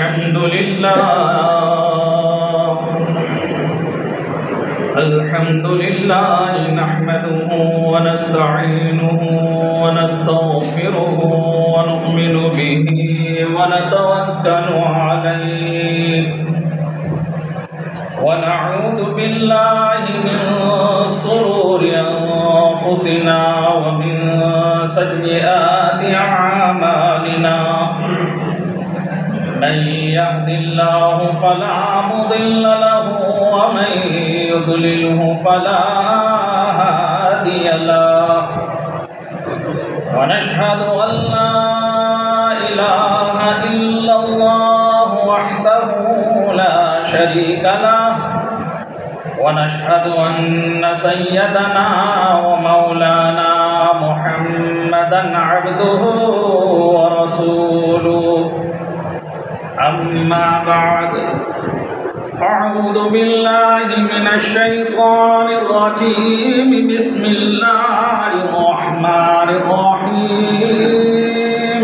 الحمد لله نحمده ونستعينه ونستغفره ونؤمن به ونتوكل عليه ونعوذ بالله من شرور أنفسنا ومن سيئات أعمالنا من يهد الله فلا مضل له ومن يضلله فلا هادي له ونشهد أن لا إله إلا الله وحده لا شريك له ونشهد أن سيدنا ومولانا محمدا عبده ورسوله أما بعد أعوذ بالله من الشيطان الرجيم بسم الله الرحمن الرحيم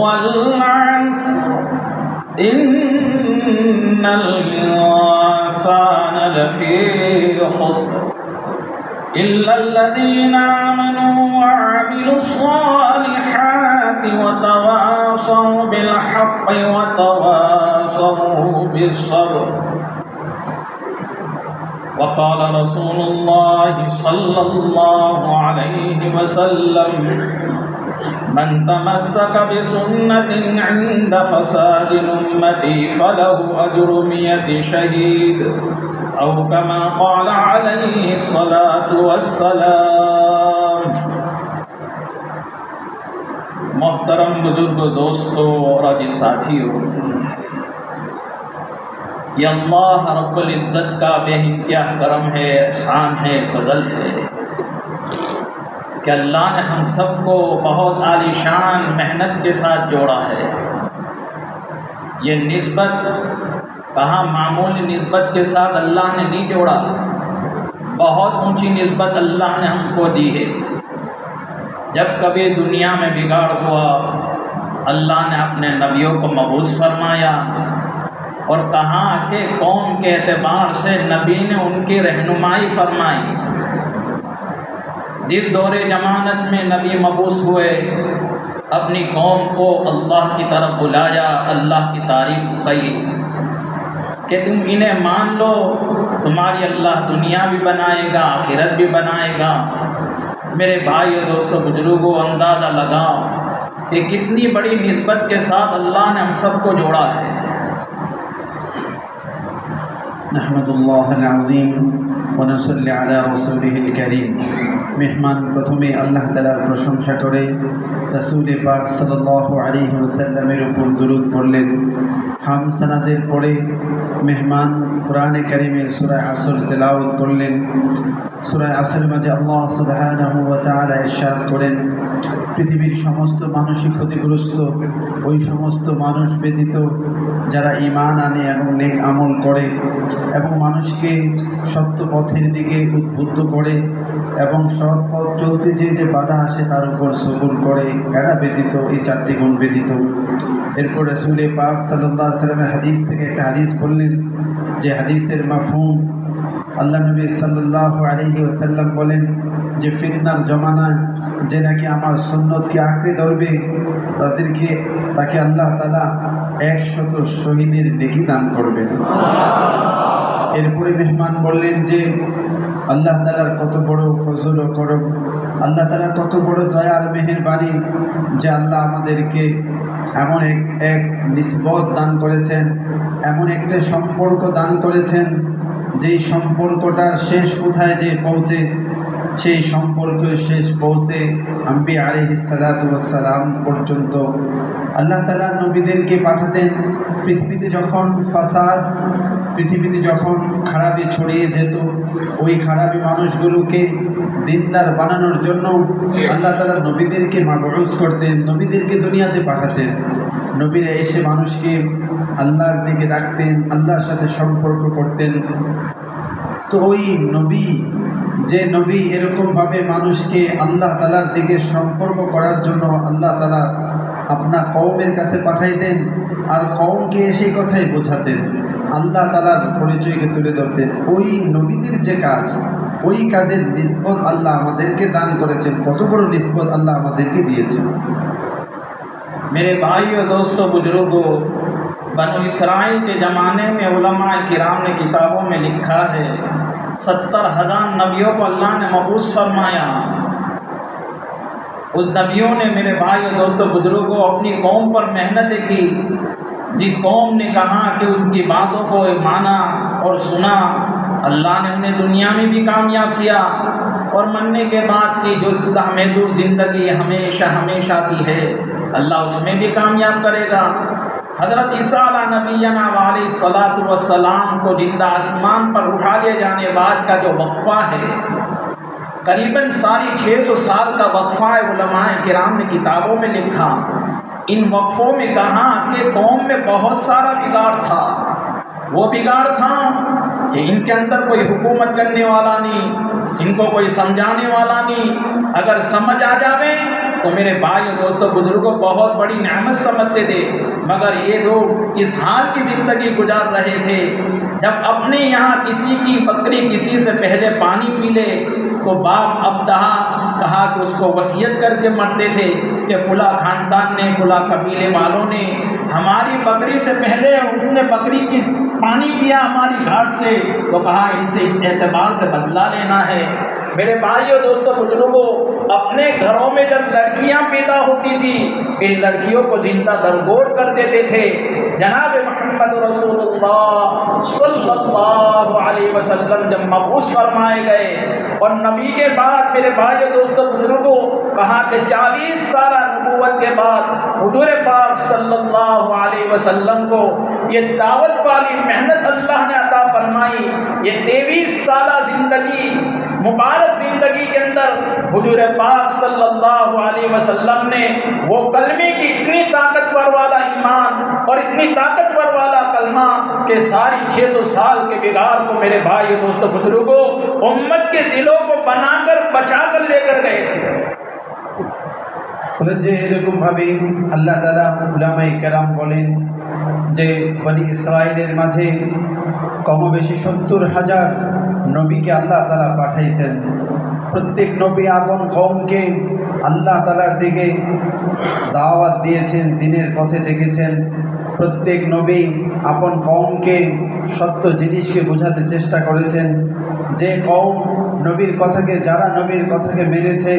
والعصر إن الإنسان لفي خسر إلا الذين آمنوا وعملوا الصالحات وتواصوا بالحق وتواصوا بالصبر وقال رسول الله صلى الله عليه وسلم من تمسك بسنة عند فساد أمتي فله أجر 100 شهيد أو كما قال عليه الصلاة والسلام. محترم بزرگ دوستو اور آج ساتھیو، یہ اللہ رب العزت کا بے انتہا کرم ہے، احسان ہے، فضل ہے کہ اللہ نے ہم سب کو بہت عالی شان محنت کے ساتھ جوڑا ہے. یہ نسبت کہاں معمولی نسبت کے ساتھ اللہ نے نہیں جوڑا، بہت اونچی نسبت اللہ نے ہم کو دی ہے. جب کبھی دنیا میں بگاڑ ہوا، اللہ نے اپنے نبیوں کو مبعوث فرمایا اور کہا کہ قوم کے اعتبار سے نبی نے ان کی رہنمائی فرمائی. جس دور ضمانت میں نبی مبعوث ہوئے، اپنی قوم کو اللہ کی طرف بلایا، اللہ کی تعریف کی کہ تم انہیں مان لو، تمہاری اللہ دنیا بھی بنائے گا، آخرت بھی بنائے گا. میرے بھائی اور دوستوں بزرگوں، اندازہ لگاؤ کہ کتنی بڑی نسبت کے ساتھ اللہ نے ہم سب کو جوڑا ہے. نحمد اللہ العظیم ونصلی علی رسولہ الکریم. মেহমান প্রথমে আল্লাহ তাআলার প্রশংসা করে রাসূল পাক সাল্লাল্লাহু আলাইহি ওয়াসাল্লামের উপর দুরূদ পড়লেন. হাম সানাদের পরে মেহমান কোরআনে কারীমের সূরা আসর তেলাওয়াত করলেন. সূরা আসরের মাঝে আল্লাহ সুবহানাহু ওয়া তাআলা ইরশাদ করেন, পৃথিবীর সমস্ত মানুষই ক্ষতিগ্রস্ত, ওই সমস্ত মানুষ ব্যতীত যারা ঈমান আনে এবং নেক আমল করে এবং মানুষকে সত্য পথের দিকে উদ্বুদ্ধ করে এবং সৎ পথ চলতে যে বাধা আসে তার উপর সবুর করে, এরা ব্যতীত, এই 4টি গুণ ব্যতীত. এরপর রাসূল পাক সাল্লাল্লাহু আলাইহি ওয়াসাল্লামের হাদিস থেকে একটা হাদিস বললেন, যে হাদিসের মাফহুম আল্লাহ নবী সাল্লাল্লাহু আলাইহি ওয়াসাল্লাম বলেন যে ফিতনার জমানায় যে নাকি আমার সুন্নতকে আঁকড়ে ধরবে তাকে আল্লাহ তাআলা 100 শহীদের নেকি দান করবেন. এরপরে মেহমান বললেন যে আল্লাহ তাআলার কত বড় ফজল ও করম, আল্লাহ তাআলার কত বড় দয়া আর মেহেরবানি যে আল্লাহ আমাদেরকে এমন এক নিসবত দান করেছেন, এমন একটা সম্পর্ক দান করেছেন যেই সম্পর্কটার শেষ কোথায় যে পৌঁছে, সেই সম্পর্কের শেষ পৌঁছে আম্বিয়া আলাইহিস সালাতু ওয়াস সালাম পর্যন্ত আল্লাহ তাআলা নবীদেরকে পাঠাতেন. পৃথিবীতে যখন ফাসাদ, পৃথিবীতে যখন খারাপি ছড়িয়ে যেত, ওই খারাপি মানুষগুলোকে দিনদার বানানোর জন্য আল্লাহ তাআলা নবীদেরকে মাবউস করতেন, নবীদেরকে দুনিয়াতে পাঠাতেন. নবীরা এসে মানুষকে আল্লাহর দিকে ডাকতেন, আল্লাহর সাথে সম্পর্ক করতেন. তো ওই নবী, যে নবী এরকমভাবে মানুষকে আল্লাহ তাআলার দিকে সম্পর্ক করার জন্য আল্লাহ তাআলা আপনার কওমের কাছে পাঠাইতেন আর কওমকে সেই কথাই বোঝাতেন, আল্লাহ তাআলার পরিচয়কে তুলে ধরতেন। ওই নবীদের যে কাজ, ওই কাজের নিসবত আল্লাহ আমাদেরকে দান করেছেন। কত বড় নিসবত আল্লাহ আমাদেরকে দিয়েছেন। मेरे भाइयों, दोस्तों, बुजुर्गों, बनु इसराइल के ज़माने में उलमा किराम ने किताबों में लिखा है 70,000 नबियों को अल्लाह ने मबूस फरमाया। उस नबियों ने, मेरे भाइयों, दोस्तों, बुजुर्गों, अपनी कौम पर मेहनतें की। जिस कौम ने कहा कि उनकी बातों को माना और सुना, अल्लाह ने उन्हें दुनिया में भी कामयाब किया और मरने के बाद की जो महदूद ज़िंदगी हमेशा हमेशा की है, अल्लाह उसमें भी कामयाब करेगा। हज़रत ईसा अला नबीना अलैहिस्सलातु वस्सलाम को जिंदा आसमान पर उठा ले जाने बाद का जो वक्फ़ा है, करीबन 650 साल का वक्फ़ा है। उलमाए किराम ने किताबों में लिखा। इन वक्फ़ों में कहा कि कौम में बहुत सारा बिगाड़ था। वो बिगाड़ था कि इनके अंदर कोई हुकूमत करने वाला नहीं, इनको कोई समझाने वाला नहीं। अगर समझ आ जावे तो मेरे भाइयों, दोस्तों, बुजुर्गों, बहुत बड़ी नेमत समझते थे। मगर ये लोग इस हाल की ज़िंदगी गुजार रहे थे, जब अपने यहाँ किसी की बकरी किसी से पहले पानी पी ले तो बाप अब कहा कि उसको वसीयत करके मरते थे कि फुला खानदान ने, फुला कबीले वालों ने हमारी बकरी से पहले उसने बकरी की पानी पिया हमारी घाट से, तो कहा इनसे इस एतबार से बदला लेना है। मेरे भाइयों, दोस्तों, बुजुर्गों, अपने घरों में जब लड़कियां पैदा होती थी, इन लड़कियों को जिंदा दरगोर कर देते थे। जनाब मोहम्मद रसूलुल्लाह सल्लल्लाहु अलैहि वसल्लम जब मबूस फरमाए गए और नबी के बाद, मेरे भाइयों, दोस्तों, बुजुर्गों, कहा कि 40 साल नबूवत के बाद हुजूर पाक सल्लल्लाहु अलैहि वसल्लम को ये दावत वाली मेहनत अल्लाह ने अता फरमाई। ये 23 साल जिंदगी, मुबारक जिंदगी के अंदर हुजूर पाक सल्लल्लाहु अलैहि वसल्लम ने वो कलमे की इतनी ताकतवर वाला ईमान और इतनी ताकतवर वाला कलमा के 650 साल के बिगाड़ को, मेरे भाइयों, दोस्तों, बुजुर्गों, उम्मत के दिलों को बनाकर बचाकर लेकर गए थे। যে এরকমভাবে আল্লাহ তাআলা উলামায়ে কেরাম বলেন যে বনি ইসরাইলের মাঝে কমবেশি 70,000 নবীকে আল্লাহ তাআলা পাঠাইছেন। প্রত্যেক নবী আপন কওমকে আল্লাহ তাআলার দিকে দাওয়াত দিয়েছেন, দ্বীনের পথে ডেকেছেন। প্রত্যেক নবী আপন কওমকে সত্য জিনিসকে বোঝাতে চেষ্টা করেছেন। যে কওম নবীর কথাকে, যারা নবীর কথাকে মেনেছে,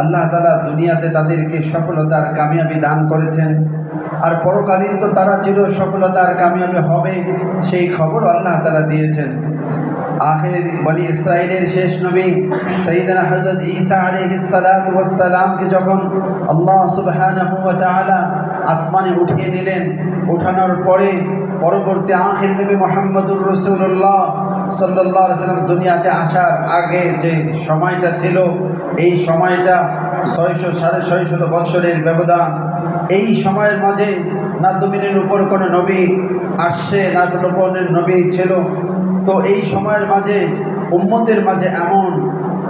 আল্লাহ তাআলা দুনিয়াতে তাদেরকে সফলতার কামিয়াবি দান করেছেন। আর পরকালীন তো তারা চির সফলতার কামিয়াবি হবে, সেই খবর আল্লাহ তাআলা দিয়েছেন। আখির বনি ইসরাইলের শেষ নবী সাইয়েদনা হযরত ঈসা আলাইহিস সালাতু ওয়াস সালামকে যখন আল্লাহ সুবহানাহু ওয়া তাআলা আসমানে উঠিয়ে নিলেন, উঠানোর পরে পরবর্তী আখির নবী মুহাম্মদুর রাসূলুল্লাহ সাল্লাল্লাহু আলাইহি ওয়াসাল্লাম দুনিয়াতে আসার আগে যে সময়টা ছিল, এই সময়টা 600-650 বছরের ব্যবধান। এই সময়ের মাঝে না জমিনের উপর কোনো নবী আসছে, না কোনো নবী ছিল। তো এই সময়ের মাঝে উম্মতের মাঝে এমন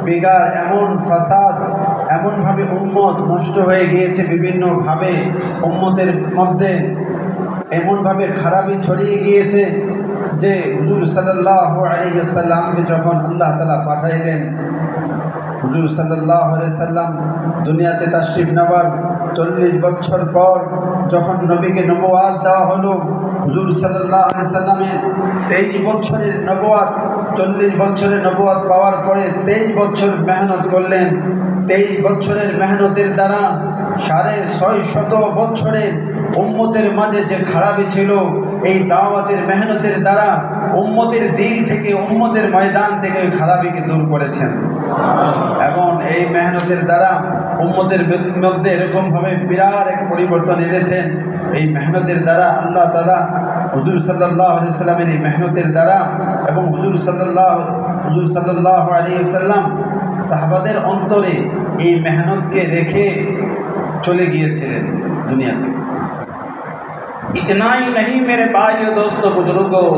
বিগাড়, এমন ফাসাদ, এমনভাবে উম্মত নষ্ট হয়ে গিয়েছে, বিভিন্নভাবে উম্মতের মধ্যে এমনভাবে খারাপি ছড়িয়ে গিয়েছে যে হুজুর সাল্লাল্লাহু আলাইহি ওয়াসাল্লামকে যখন আল্লাহ তাআলা পাঠাইলেন, হুজুর সাল্লাল্লাহু আলাইহি ওয়াসাল্লাম দুনিয়াতে তাশরিফ নেওয়ার 40 বছর পর যখন নবীকে নবুয়াত দেওয়া হলো, হুজুর সাল্লাল্লাহু আলাইহি ওয়াসাল্লামের 23 বছরের নবুয়াত, 40 বছরের নবুয়াত পাওয়ার পরে 23 বছর মেহনত করলেন। 23 বছরের মেহনতের দ্বারা 650 বছরের উম্মতের মাঝে যে খারাপি ছিল, এই দাওয়াতের মেহনতের দ্বারা উম্মতের দিল থেকে, উম্মতের ময়দান থেকে ওই খারাপিকে দূর করেছেন। এবং এই মেহনতের দ্বারা উম্মতের মধ্যে এরকমভাবে বিরাট এক পরিবর্তন এনেছেন। এই মেহনতের দ্বারা আল্লাহ তাআলা হুজুর সাল্লাল্লাহু আলাইহি ওয়াসাল্লামের এই মেহনতের দ্বারা এবং হুজুর সাল্লাল্লাহু আলাইহি ওয়াসাল্লাম সাহাবাদের অন্তরে এই মেহনতকে রেখে চলে গিয়েছিলেন দুনিয়া থেকে। इतना ही नहीं मेरे भाइयों, दोस्तों, बुजुर्गों,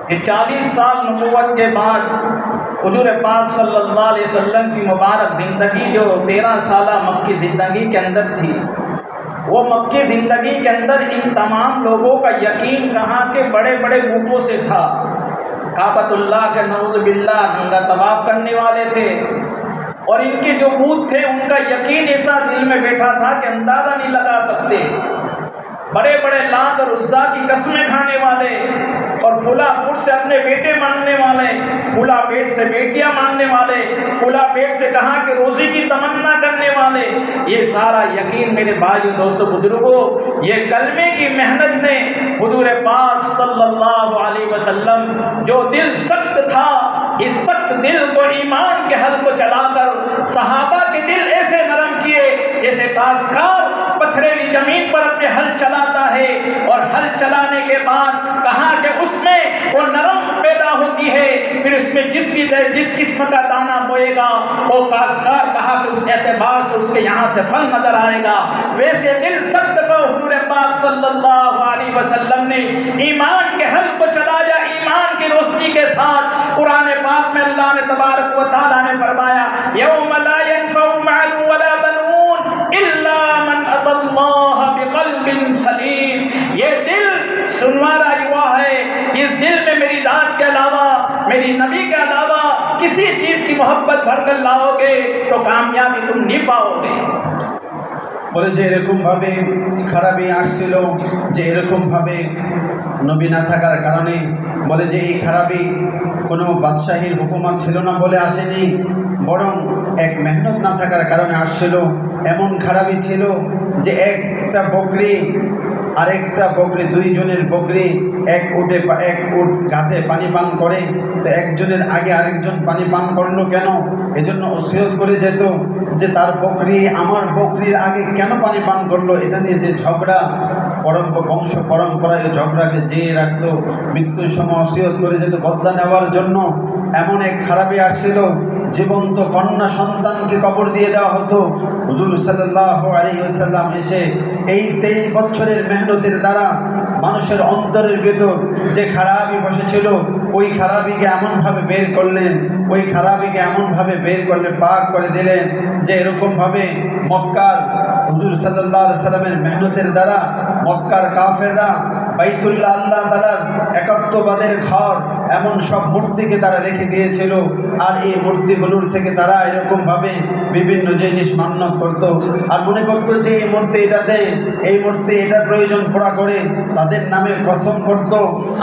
कि 40 साल नबूवत के बाद हुजूर पाक सल्लल्लाहु अलैहि वसल्लम की मुबारक ज़िंदगी जो 13 साल मक्की ज़िंदगी के अंदर थी, वो मक्की ज़िंदगी के अंदर इन तमाम लोगों का यकीन कहाँ के बड़े बड़े बूतों से था। काबतुल्लाह के नऊज़ बिल्लाह नंगा तवाफ करने वाले थे, और इनके जो बूत थे उनका यकीन ऐसा दिल में बैठा था कि अंदाज़ा नहीं लगा सकते। बड़े बड़े लात और उज़्ज़ा की कस्में खाने वाले, और फुला पुट से अपने बेटे मांगने वाले, फुला पेट से बेटियां मांगने वाले, फुला पेट से कहा कि रोज़ी की तमन्ना करने वाले, ये सारा यकीन मेरे भाइयों दोस्तों बुजुर्गों, ये कलमे की मेहनत ने हुजूर पाक सल्लल्लाहु अलैहि वसल्लम जो दिल सख्त था, इस सख्त दिल को ईमान के हल को चलाकर सहाबा के दिल ऐसे नरम किए जैसे काश्तकार पथरीली जमीन पर अपने हल चलाता है, और हल चलाने के बाद कहा कि उसमें वो नरम पैदा होती है, फिर इसमें जिस किस्म का दाना बोएगा वो काश्तकार कहा कि उस एतबार से उसके यहाँ से फल नजर आएगा। वैसे दिल सख्त को हुजूर पाक सल्लल्लाहु अलैहि वसल्लम ने ईमान के हल को चलाया, ईमान की रोशनी के साथ। कुरान पाक में अल्लाह ने तबारक व तआला ने फरमाया, यौम ला यनफउ मालुन वला बनून इल्ला मन अतल्लाह बिक़ल्बिन सलीम। ये दिल सुनवारा युवा है, इस दिल में मेरी जात के अलावा, मेरी नबी के अलावा किसी चीज की मोहब्बत भरकर लाओगे तो कामयाबी तुम नहीं पाओगे। বলে যে এরকমভাবে খারাপই আসছিল, যে এরকমভাবে নবী না থাকার কারণে, বলে যে এই খারাপই কোনো বাদশাহীর হুকুমত ছিল না বলে আসেনি, বরং এক মেহনত না থাকার কারণে আসছিল। এমন খারাপই ছিল যে একটা বকরি আরেকটা বকরি, দুইজনের বকরি এক উট ঘাটে পানি পান করে, তো একজনের আগে আরেকজন পানি পান করলো কেন? এজন্য ওসিয়ত করে যেত যে তার বকরি আমার বকরির আগে কেন পানি পান করলো। এটা নিয়ে যে ঝগড়া, বংশ পরম্পরায় ঝগড়াকে জেয়ে রাখতো, মৃত্যুর সময় ওসিয়ত করে যেত বদলা নেওয়ার জন্য। এমন এক খারাপই আসছিল, জীবন্ত কন্যা সন্তানকে কবর দিয়ে দেওয়া হতো। হুজুর সাল্লাল্লাহু আলাইহি ওয়াসাল্লাম এসে এই 23 বছরের মেহনতের দ্বারা মানুষের অন্তরের ভেতর যে খারাপি বসেছিল, ওই খারাপিকে এমনভাবে বের করলেন, ওই খারাপিকে এমনভাবে বের করলে পাক করে দিলেন যে এরকমভাবে মক্কার হুজুর সাল্লাল্লাহু আলাইহি ওয়াসাল্লামের মেহনতের দ্বারা মক্কার কাফেররা বাইতুল্লাহ আল্লাহ তাআলার একাত্মবাদের ঘর এমন সব মূর্তিকে তারা রেখে দিয়েছিল, আর এই মূর্তিগুলোর থেকে তারা এরকমভাবে বিভিন্ন জিনিস মান্যত করত, আর মনে করতো যে এই মূর্তি এটা দেয়, এই মূর্তি এটার প্রয়োজন পুরা করে, তাদের নামে কসম করত,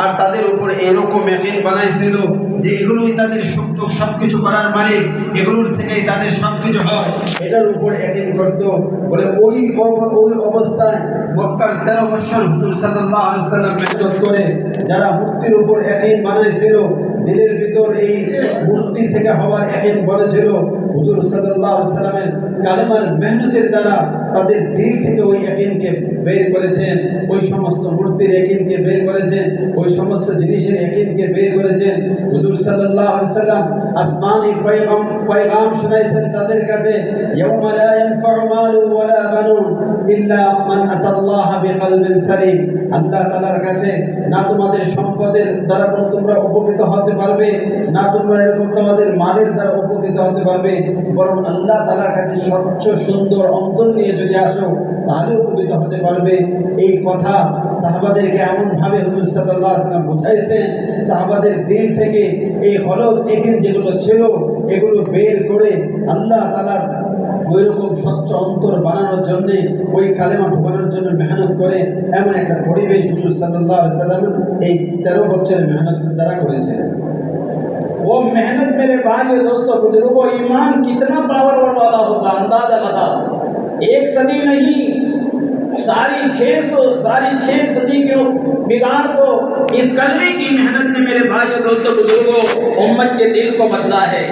আর তাদের উপরে এরকম ইয়াকিন বানাইছিল যে এগুলোই তাদের সুখ দুঃখ সবকিছু করার মালিক, এগুলোর থেকেই তাদের সবকিছু হয়, এটার উপর ইয়াকিন করত। বলে ওই অবস্থায় মক্কার 13 বছর হুজুর সাল্লাল্লাহু আলাইহি ওয়াসাল্লাম মেহনত করে যারা মূর্তির উপর ইয়াকিন বানাইছিল, দিলের ভিতর এই মূর্তি থেকে হওয়ার ইয়াকিন বলেছিল, হুজুর সাল্লাল্লাহু আলাইহি ওয়াসাল্লামের কালেমার মেহনতের দ্বারা তাদের দিল থেকে ওই ইয়াকিনকে বের করেছেন, ওই সমস্ত মূর্তির ইয়াকিনকে বের করেছেন, ওই সমস্ত জিনিসের ইয়াকিনকে বের করেছেন। হুজুর সাল্লাল্লাহু আলাইহি ওয়াসাল্লাম আসমানি পয়গাম শোনাইছেন তাদের কাছে, ইয়াউমা লা ইয়ানফাউ মালু ওয়ালা বানুন ইল্লা মান আতাল্লাহ বিকলবিন সালিম। আল্লাহ তাআলার কাছে না তোমাদের সম্পদের দ্বারা তোমরা উপকৃত হতে পারবে, না তোমরা এরকম তোমাদের মালের দ্বারা উপকৃত হতে পারবে, বরং আল্লাহ তাআলার কাছে স্বচ্ছ সুন্দর অন্তর নিয়ে যদি আসো তাহলে উপকৃত হতে পারবে। এই কথা সাহাবাদেরকে এমনভাবে হুজুর সাল্লাল্লাহু আলাইহি ওয়াসাল্লাম বুঝাইছেন, সাহাবাদের দিল থেকে এই গলদ ইয়াকিন যেগুলো ছিল এগুলো বের করে আল্লাহ তাআলার ওইরকম স্বচ্ছ অন্তর বানানোর জন্য, ওই কালেমা ঢোকানোর জন্য মেহনত করে এমন একটা পরিবেশ হুজুর সাল্লাল্লাহু আলাইহি ওয়াসাল্লাম এই 13 বছরের মেহনতের দ্বারা করেছেন। वो मेहनत मेरे भाइयों दोस्तों बुजुर्गों, ईमान कितना पावर वाला होगा अंदाजा लगाओ। एक सदी नहीं, सारी 6 सदी के बिगाड़ को इस कलमे की मेहनत ने मेरे भाइयों दोस्तों बुजुर्गों उम्मत के दिल को बदला है।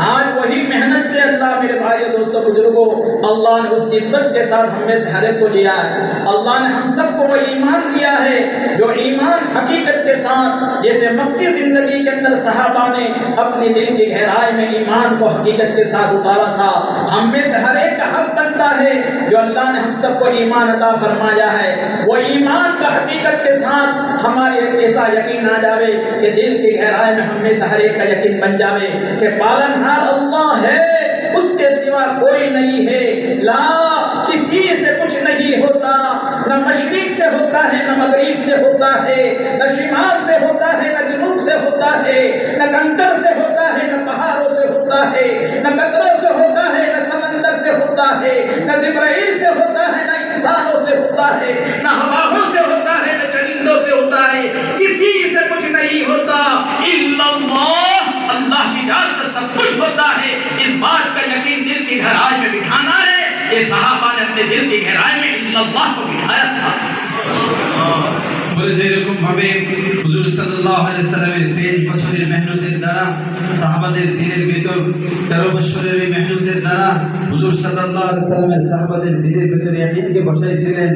आज वही मेहनत से अल्लाह मेरे भाइयों दोस्तों बुजुर्गों अल्लाह ने उस इज्जत के साथ हम में से हर एक को लिया है। अल्लाह ने हम सबको वो ईमान दिया है जो ईमान हकीकत के साथ, जैसे मक्की जिंदगी के अंदर सहाबा ने अपनी दिल की गहराई में ईमान को हकीकत के साथ उतारा था, हम में से हर एक का हक बनता है जो अल्लाह ने हम सबको ईमान अता फरमाया है, वो ईमान का हकीकत के साथ हमारे ऐसा यकीन आ जावे कि दिल की गहराई में हम में से हर एक का यकीन बन जावे कि पालनहार अल्लाह है, उसके सिवा कोई नहीं है। ला किसी से कुछ नहीं होता, न मशरिक से होता है, न मगरिब से होता है, न शिमाल से होता है, न जुनूब से होता है, न कंकर से होता है, न पहाड़ों से होता है, न कतरों से होता है, न समंदर से होता है, न जिब्राइल से होता है, न इंसानों से होता है, न हवाओं से होता है, न चरिंदों से होता है। किसी से कुछ नहीं होता, इल्लल्लाह, अल्लाह की जात से सब कुछ होता है। इस बात का यकीन दिल की गहराई में बिठाना है। ये सहाबा ने अपने दिल की गहराई में इल्लल्लाह को बिठाया था। বলে যে এরকম ভাবে হুজুর সাল্লাল্লাহু আলাইহি ওয়াসাল্লামের 23 বছরের মেহনতের দ্বারা সাহাবাদের দিলের ভিতর 13 বছরের এই মেহনতের দ্বারা হুজুর সাল্লাল্লাহু আলাইহি ওয়াসাল্লামের সাহাবাদের দিলের ভিতরে ইয়াকিনকে বসাইছিলেন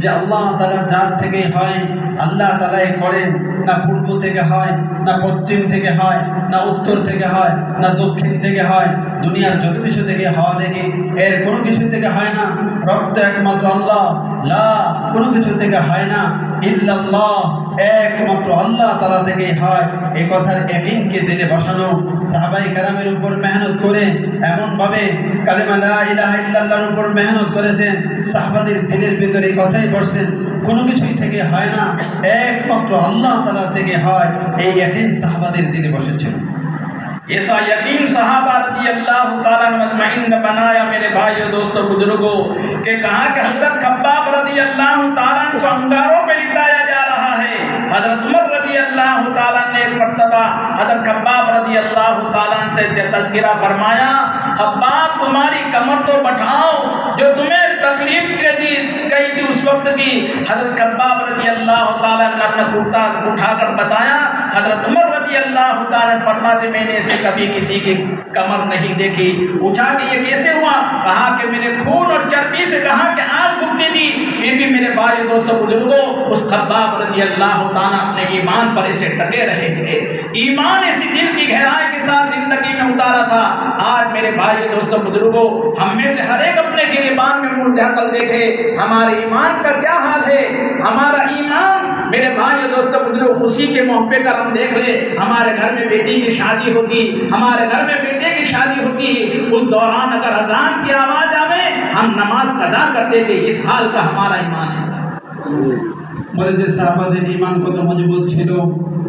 যে আল্লাহ তাআলার জাত থেকে হয়, আল্লাহ তাআলাই করেন, না পূর্ব থেকে হয়, না পশ্চিম থেকে হয়, না উত্তর থেকে হয়, না দক্ষিণ থেকে হয়, দুনিয়ার যত কিছু থেকে হওয়া দেখে এর কোনো কিছু থেকে হয় না। রক্ত একমাত্র আল্লাহ, লা কোনো কিছু থেকে হয় না, ইল্লাল্লাহ একমাত্র আল্লাহ তাআলা থেকে হয়। এই কথার ইয়াকিনকে দিলে বসানো সাহাবায়ে কেরামের উপর মেহনত করে এমন ভাবে কালেমা লা ইলাহা ইল্লাল্লাহর উপর মেহনত করেছেন, সাহাবাদের দিলের ভিতরে এই কথাই বসছেন কোনো কিছুই থেকে হয় না, একমাত্র আল্লাহ তাআলা থেকে হয়। এই ইয়াকিন সাহাবাদের দিলে বসেছিল। ऐसा यकीन सहाबा रज़ी अल्लाह ताला मजमईन ने बनाया। मेरे भाइयों, दोस्तों, बुजुर्गों, के कहा कि हजरत खब्बाब रज़ी अल्लाह ताला को अंगारों पे लिटाया जा रहा है। हजरत उमर रज़ी अल्लाह ताला ने एक मर्तबा हजरत खब्बाब रज़ी अल्लाह ताला से तज़किरा फरमाया, खब्बाब तुम्हारी कमर तो बैठाओ, जो तुम्हें तकलीफ गई थी उस वक्त की। हजरत खब्बाब रज़ी अल्लाह ताला ने अपना कुर्ता उठाकर बताया। हजरत उमर रज़ी अल्लाह ताला ने फरमाते मैंने ऐसे कभी किसी की कमर नहीं देखी। पूछा कि ये कैसे हुआ? कहा कि मेरे खून और चर्बी से कहा कि आग फूकती थी, फिर भी मेरे भाई दोस्तों बुजुर्गों उस खब्बाब रज़ी अल्लाह ताला अपने ईमान पर ऐसे टके रहे थे। ईमान ऐसी दिल की गहराई के साथ जिंदगी में उतारा था। आज मेरे भाई दोस्तों बुजुर्गों, हम में से हर एक अपने गिरेबान में मुंह ढकल देखे हमारे ईमान का क्या हाल है। हमारा ईमान मेरे भाई दोस्तों बुजुर्गों, खुशी के मौके पर हम देख ले, हमारे घर में बेटी की शादी होती, हमारे घर में बेटे की शादी होती, उस दौरान अगर अजान की आवाज आवे हम नमाज कज़ा करते थे। इस हाल का हमारा ईमान है। বলে যে সাহাবাদের ঈমান কত মজবুত ছিল,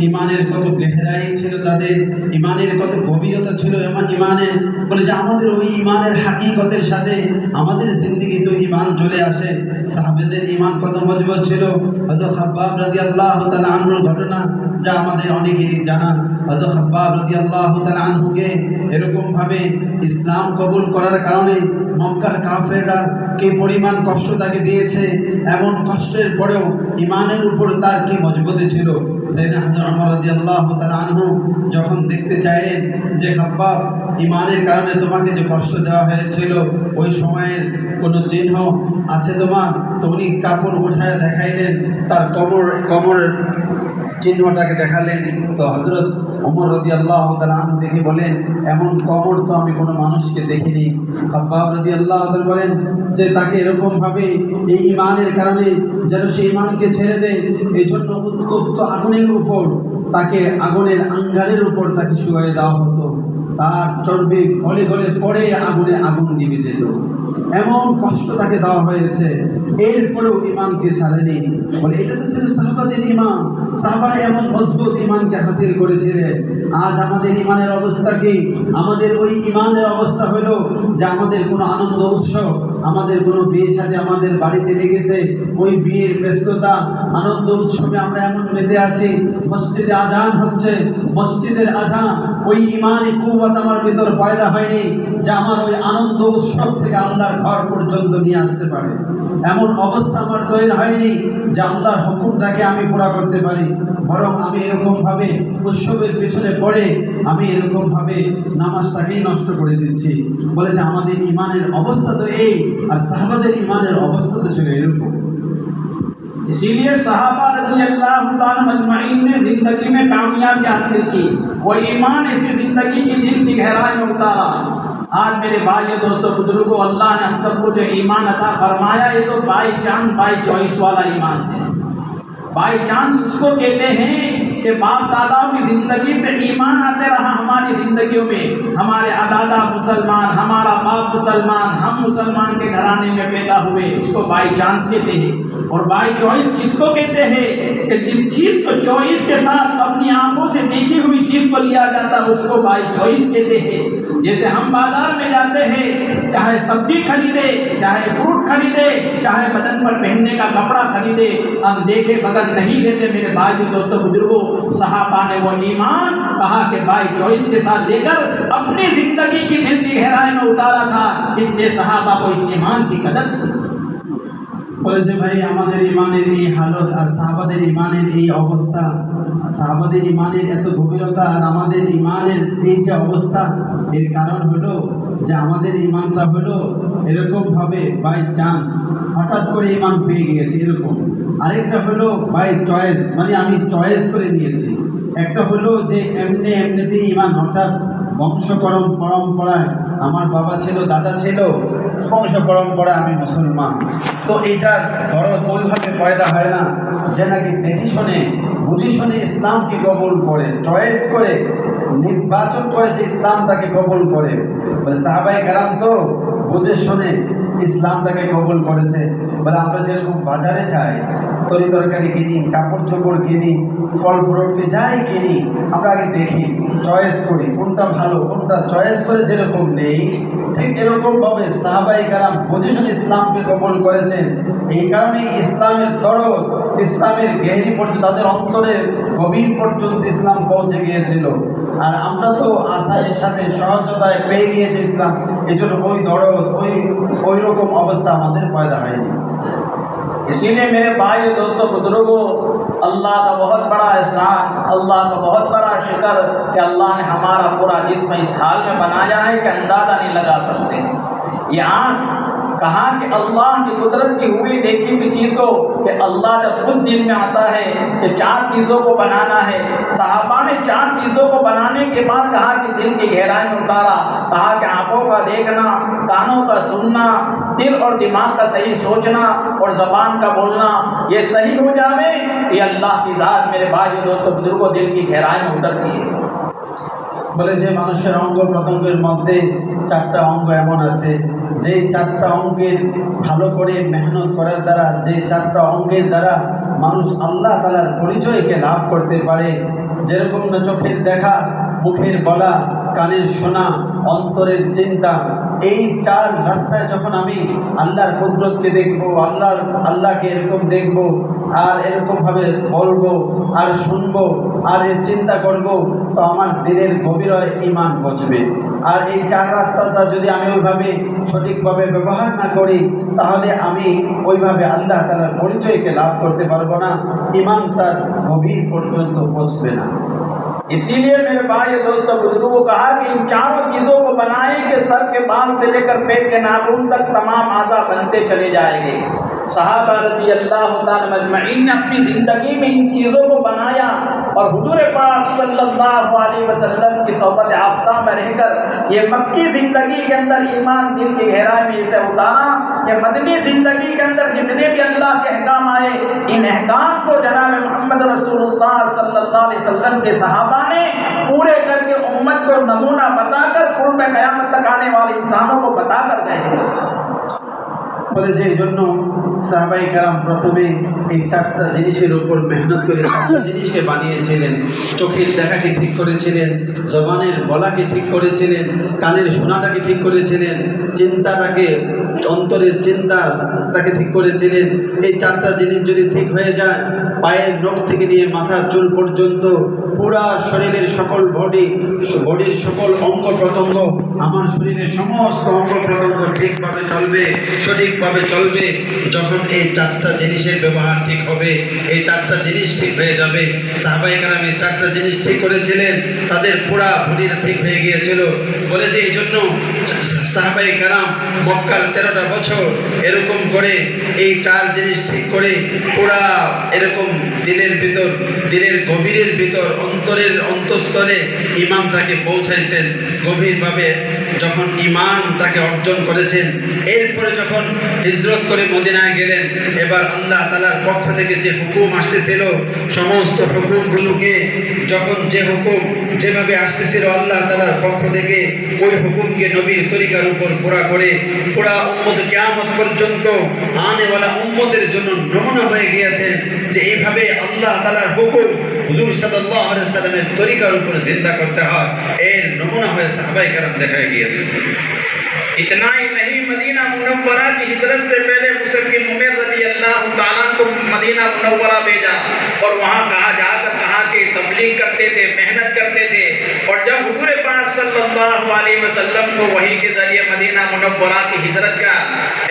ঈমানের কত গহরাই ছিল, তাদের ঈমানের কত গভীরতা ছিল ঈমানের। বলে যে আমাদের ওই ঈমানের হাকিকতের সাথে আমাদের জিন্দেগিতে ঈমান চলে আসে। সাহাবাদের ঈমান কত মজবুত ছিল। হযরত খাব্বাব রাদিয়াল্লাহু তাআলা আনহুর ঘটনা যা আমাদের অনেকেরই জানা। হযরত খাব্বাব রাদিয়াল্লাহু তাআলা আনহুকে এরকম ভাবে ইসলাম কবুল করার কারণে মক্কার কাফেররা কি পরিমাণ কষ্ট তাকে দিয়েছে, এমন কষ্টের পরেও ঈমানের উপর তার কি মজবুতি ছিল। সাইয়েদনা হযরত ওমর রাদিয়াল্লাহু তাআলা আনহু যখন দেখতে চাইলেন যে খাব্বাব ঈমানের কারণে তোমাকে যে কষ্ট দেওয়া হয়েছিল ওই সময়ের কোনো চিহ্ন আছে তোমার, তো উনি কাপড় উঠায় দেখাইলেন, তার কোমরের চিহ্নটাকে দেখালেন। তো হযরত ওমর রাদিয়াল্লাহু তাআলা আনহু দেখে বলেন, এমন কোমর তো আমি কোনো মানুষকে দেখিনি। খাব্বাব রাদিয়াল্লাহু তাআলা বলেন যে তাকে এরকম ভাবে এই ঈমানের কারণে যেন সেই ঈমানকে ছেড়ে দেয়, এই জন্য উত্তপ্ত আগুনের উপর তাকে, আগুনের আঙ্গারের উপর তাকে শুয়ে দেওয়া হতো। তার চর্বি গলে গলে পড়ে আগুন নিভে যেত। এমন কষ্ট তাকে দেওয়া হয়েছে, এরপরেও ঈমানকে ছাড়েনি। বলে এটা তো ছিল সাহাবাদের ঈমান। সাহাবারা এমন মজবুত ঈমানকে হাসিল করেছিলেন। আজ আমাদের ঈমানের অবস্থা কি? আমাদের ওই ঈমানের অবস্থা হলো যে আমাদের কোনো আনন্দ উৎসব, আমাদের কোনো বিয়ের সাথে আমাদের বাড়িতে লেগেছে, ওই বিয়ের ব্যস্ততা আনন্দ উৎসবে আমরা এমন মেতে আছি। মসজিদে আজান হচ্ছে, মসজিদের আজান, ওই ঈমানি কুওয়াত আমার ভিতর পয়দা হয়নি যে আমার ওই আনন্দ উৎসব থেকে আল্লাহর ঘর পর্যন্ত নিয়ে আসতে পারে। এমন অবস্থা আমার তৈরি হয়নি যে আল্লাহর হুকুমটাকে আমি পুরা করতে পারি। বরং আমি এরকম ভাবে উৎসবের পিছনে পড়ে আমি এরকম ভাবে নামাজটাকেই নষ্ট করে দিচ্ছি। বলে যে আমাদের ঈমানের অবস্থা তো এই, আর সাহাবাদের ঈমানের অবস্থা তো ছিল এরকম। इसीलिए सहाबा रज़ी अल्लाह ताला मजमईन ने जिंदगी में कामयाबी हासिल की, वो ईमान इसी जिंदगी की दिल की गहराई में उतारा। आज मेरे भाइयों दोस्तों बुजुर्गों, अल्लाह ने हम सबको जो ईमान अता फरमाया, ये तो बाई चांस बाई चॉइस वाला ईमान है। बाई चांस उसको कहते हैं कि बाप दादाओं की ज़िंदगी से ईमान आते रहा हमारी ज़िंदगियों में। हमारे दादा मुसलमान, हमारा बाप मुसलमान, हम मुसलमान के घराने में पैदा हुए, इसको बाई चांस कहते हैं। और बाई चॉइस किसको कहते हैं कि जिस चीज़ को चॉइस के साथ अपनी आंखों से देखी हुई चीज़ को लिया जाता है उसको बाई चॉइस कहते हैं। जैसे हम बाजार में जाते हैं, चाहे सब्जी खरीदे, चाहे फ्रूट खरीदे, चाहे बदन पर पहनने का कपड़ा खरीदे, हम देखे बगैर नहीं लेते। मेरे भाई दोस्तों बुजुर्गों, सहाबा ने वो ईमान कहा कि बाई चॉइस के साथ लेकर अपनी जिंदगी की दिल की गहराई में उतारा था, इसलिए सहाबा को इस ईमान की कदर थी। বলে যে ভাই আমাদের ইমানের এই হালত আর সাহাবাদের ইমানের এই অবস্থা, সাহাবাদের ইমানের এত গভীরতা আর আমাদের ইমানের এই যে অবস্থা, এর কারণ হলো যে আমাদের ইমানটা হলো এরকম ভাবে বাই চান্স হঠাৎ করে ইমান পেয়ে গিয়েছে এরকম। আরেকটা হলো বাই চয়েস, মানে আমি চয়েস করে নিয়েছি। একটা হলো যে এমনিতেই ইমান, অর্থাৎ বংশ পরম্পরায় আমার বাবা ছিল, দাদা ছিল, বংশ পরম্পরায় আমি মুসলমান। তো এইটার খরচ ওইভাবে পয়দা হয় না যে নাকি দেখি শুনে বুঝি শুনে ইসলামকে কবুল করে, চয়েস করে নির্বাচন করে সে ইসলামটাকে কবুল করে। বলে সাহাবায়ে কেরাম তো বুঝে শুনে ইসলামটাকে কবুল করেছে। বলে আমরা যেরকম বাজারে যাই, তরি তরকারি কিনি, কাপড় চোপড় কিনি, ফল ফ্রুট যাই কিনি, আমরা আগে দেখি, চয়েস করি কোনটা ভালো কোনটা চয়েস করে যেরকম নেই, ঠিক এরকমভাবে সাহাবায়ে কেরাম বুঝে শুনে ইসলামকে কবুল করেছেন। এই কারণে ইসলামের দরদ, ইসলামের গেহরি পর্যন্ত, তাদের অন্তরের গভীর পর্যন্ত ইসলাম পৌঁছে গিয়েছিল। আর আমরা তো আশার সাথে সহজতায় পেয়ে গিয়েছি ইসলাম, এই জন্য ওই দরদ ওই রকম অবস্থা আমাদের পয়দা হয়নি। इसीलिए मेरे भाई दोस्तों बुजुर्गों, अल्लाह का बहुत बड़ा एहसान, अल्लाह का बहुत बड़ा शुक्र कि अल्लाह ने हमारा पूरा जिस्म इस हाल में बनाया है कि अंदाज़ा नहीं लगा सकते। ये आँख कहा कि अल्लाह की कुदरत की हुई देखी हुई चीज़ को कि अल्लाह जब उस दिल में आता है कि 4 चीज़ों को बनाना है, सहाबा ने 4 चीज़ों को बनाने के बाद कहा कि दिल की गहराई में उतारा, कहा कि आँखों का देखना, कानों का सुनना, दिल और दिमाग का सही सोचना और ज़बान का बोलना, ये सही हो जावे, ये अल्लाह की ज़ात मेरे भाई दोस्तों बुजुर्गों दिल की गहराई में उतरती है। বলে যে মানুষের অঙ্গ প্রত্যঙ্গের মধ্যে 4টা অঙ্গ এমন আছে, যে 4টা অঙ্গের ভালো করে মেহনত করার দ্বারা, যে 4টা অঙ্গের দ্বারা মানুষ আল্লাহ তাআলার পরিচয়কে লাভ করতে পারে। যেরকম না চোখের দেখা, মুখের বলা, কানের শোনা, অন্তরের চিন্তা, এই 4 রাস্তায় যখন আমি আল্লাহর কুদরতকে দেখবো, আল্লাহকে এরকম দেখবো আর এরকমভাবে বলবো আর শুনবো আর এর চিন্তা করবো, তো আমার দিলের গভীরতায় ঈমান পৌঁছবে। আর এই 4 রাস্তাটা যদি আমি ওইভাবে সঠিকভাবে ব্যবহার না করি, তাহলে আমি ওইভাবে আল্লাহ তাআলার পরিচয়কে লাভ করতে পারবো না, ঈমানটা গভীর পর্যন্ত পৌঁছবে না। इसीलिए मेरे भाई दोस्तों बुजुर्गों को कहा कि इन 4 चीज़ों को बनाए कि सर के बाल से लेकर पेट के नाखून तक तमाम आज़ा बनते चले जाएंगे। सहाबा रज़ी अल्लाह तआला मजमईन ने अपनी ज़िंदगी में इन चीज़ों को बनाया और हुजूर पाक सल्लल्लाहु अलैहि वसल्लम की सोबत आफ्ता में रहकर ये मक्की ज़िंदगी के अंदर ईमान दिल की गहराई में इसे उतारा। ये मदनी ज़िंदगी के अंदर जितने भी अल्लाह के अहकाम आए, इन अहकाम को जनाब मोहम्मद रसूलुल्लाह सल्लल्लाहु अलैहि वसल्लम के सहाबा ने पूरे करके उम्मत को नमूना बताकर कुर्ब क़यामत तक आने वाले इंसानों को बताकर गए। বলে যে এই জন্য সাহাবায়ে কেরাম প্রথমে এই 4টা জিনিসের উপর মেহনত করে 4টা জিনিসকে বানিয়েছিলেন। চোখের দেখাকে ঠিক করেছিলেন, জবানের বলাকে ঠিক করেছিলেন, কানের শোনাটাকে ঠিক করেছিলেন, চিন্তাটাকে, অন্তরের চিন্তাটাকে ঠিক করেছিলেন। এই 4টা জিনিস যদি ঠিক হয়ে যায়, পায়ের নখ থেকে নিয়ে মাথার চুল পর্যন্ত পুরা শরীরের সকল বডির সকল অঙ্গ প্রত্যঙ্গ, আমার শরীরের সমস্ত অঙ্গ প্রত্যঙ্গ ঠিকভাবে চলবে, সঠিকভাবে চলবে। যখন এই 4টা জিনিসের ব্যবহার ঠিক হবে, এই 4টা জিনিস ঠিক হয়ে যাবে। সাহাবায়ে কেরাম এই 4টা জিনিস ঠিক করেছিলেন, তাদের পুরা বডিটা ঠিক হয়ে গিয়েছিল। বলে যে এই জন্য সাহাবায়ে কেরাম মক্কার 13টা বছর এরকম করে এই 4 জিনিস ঠিক করে পুরা এরকম দিলের ভিতর, দিলের গভীরের ভিতর, অন্তরের অন্তঃস্তরে ঈমানটাকে পৌঁছাইছেন, গভীরভাবে যখন ঈমানটাকে অর্জন করেছেন, এরপরে যখন হিজরত করে মদিনায় গেলেন, এবার আল্লাহ তাআলার পক্ষ থেকে যে হুকুম আসতেছিল, সমস্ত হুকুমগুলোকে যখন যে হুকুম যেভাবে আসতেছিল আল্লাহ তাআলার পক্ষ থেকে, ওই হুকুমকে নবীর তরিকার উপর পুরা করে পুরা উম্মত কিয়ামত পর্যন্ত আনেওয়ালা উম্মতের জন্য নমুনা হয়ে গিয়েছেন যে এইভাবে আল্লাহ তাআলার হুকুম হুজুর সাল্লাল্লাহু আলাইহি সাল্লামের তরিকার উপর জিন্দা করতে হয়, এর নমুনা হয়ে সাহাবায়ে কেরাম দেখায় গিয়েছে। इतना ही नहीं, मदीना मुनव्वरा की हिजरत से पहले मुसअब बिन उमैर रज़ी अल्लाह तआला को मदीना मुनव्वरा भेजा और वहाँ जाकर कहा कि तबलीग करते थे, मेहनत करते थे। और जब हुजूर पाक सल्लल्लाहु अलैहि वसल्लम को वही के जरिए मदीना मुनव्वरा की हिजरत का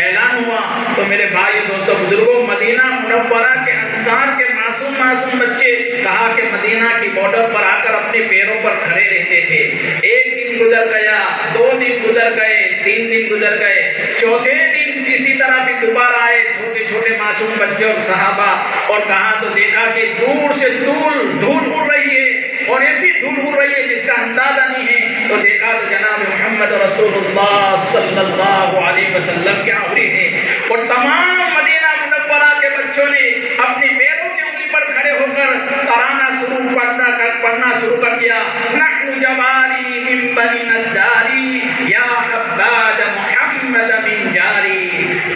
ऐलान हुआ, तो मेरे भाइयों दोस्तों बुजुर्गों, मदीना मुनव्वरा के अंसार के मासूम बच्चे कहा कि मदीना की बॉर्डर पर आकर अपने पैरों पर खड़े रहते थे। एक दिन गुजर गया, 2 दिन गुजर गए, 3 दिन गुजर गए, चौथे दिन इसी तरह फिर दोबारा आए छोटे छोटे मासूम बच्चे और सहाबा, और कहा तो देखा कि दूर से धूल उड़ रही है, और ऐसी धूल उड़ रही है जिसका अंदाजा नहीं है। तो देखा तो जनाब मोहम्मद रसूलुल्लाह सल्लल्लाहु अलैहि वसल्लम क्या हो रही है, और तमाम मदीना मुनव्वरा के बच्चों ने अपने पैरों के ऊपर पर खड़े होकर तराना पढ़ना शुरू कर दिया। नहनु जवारी मिन बनी नद्दारी या हब्बाद मुहम्मद मिन जारी।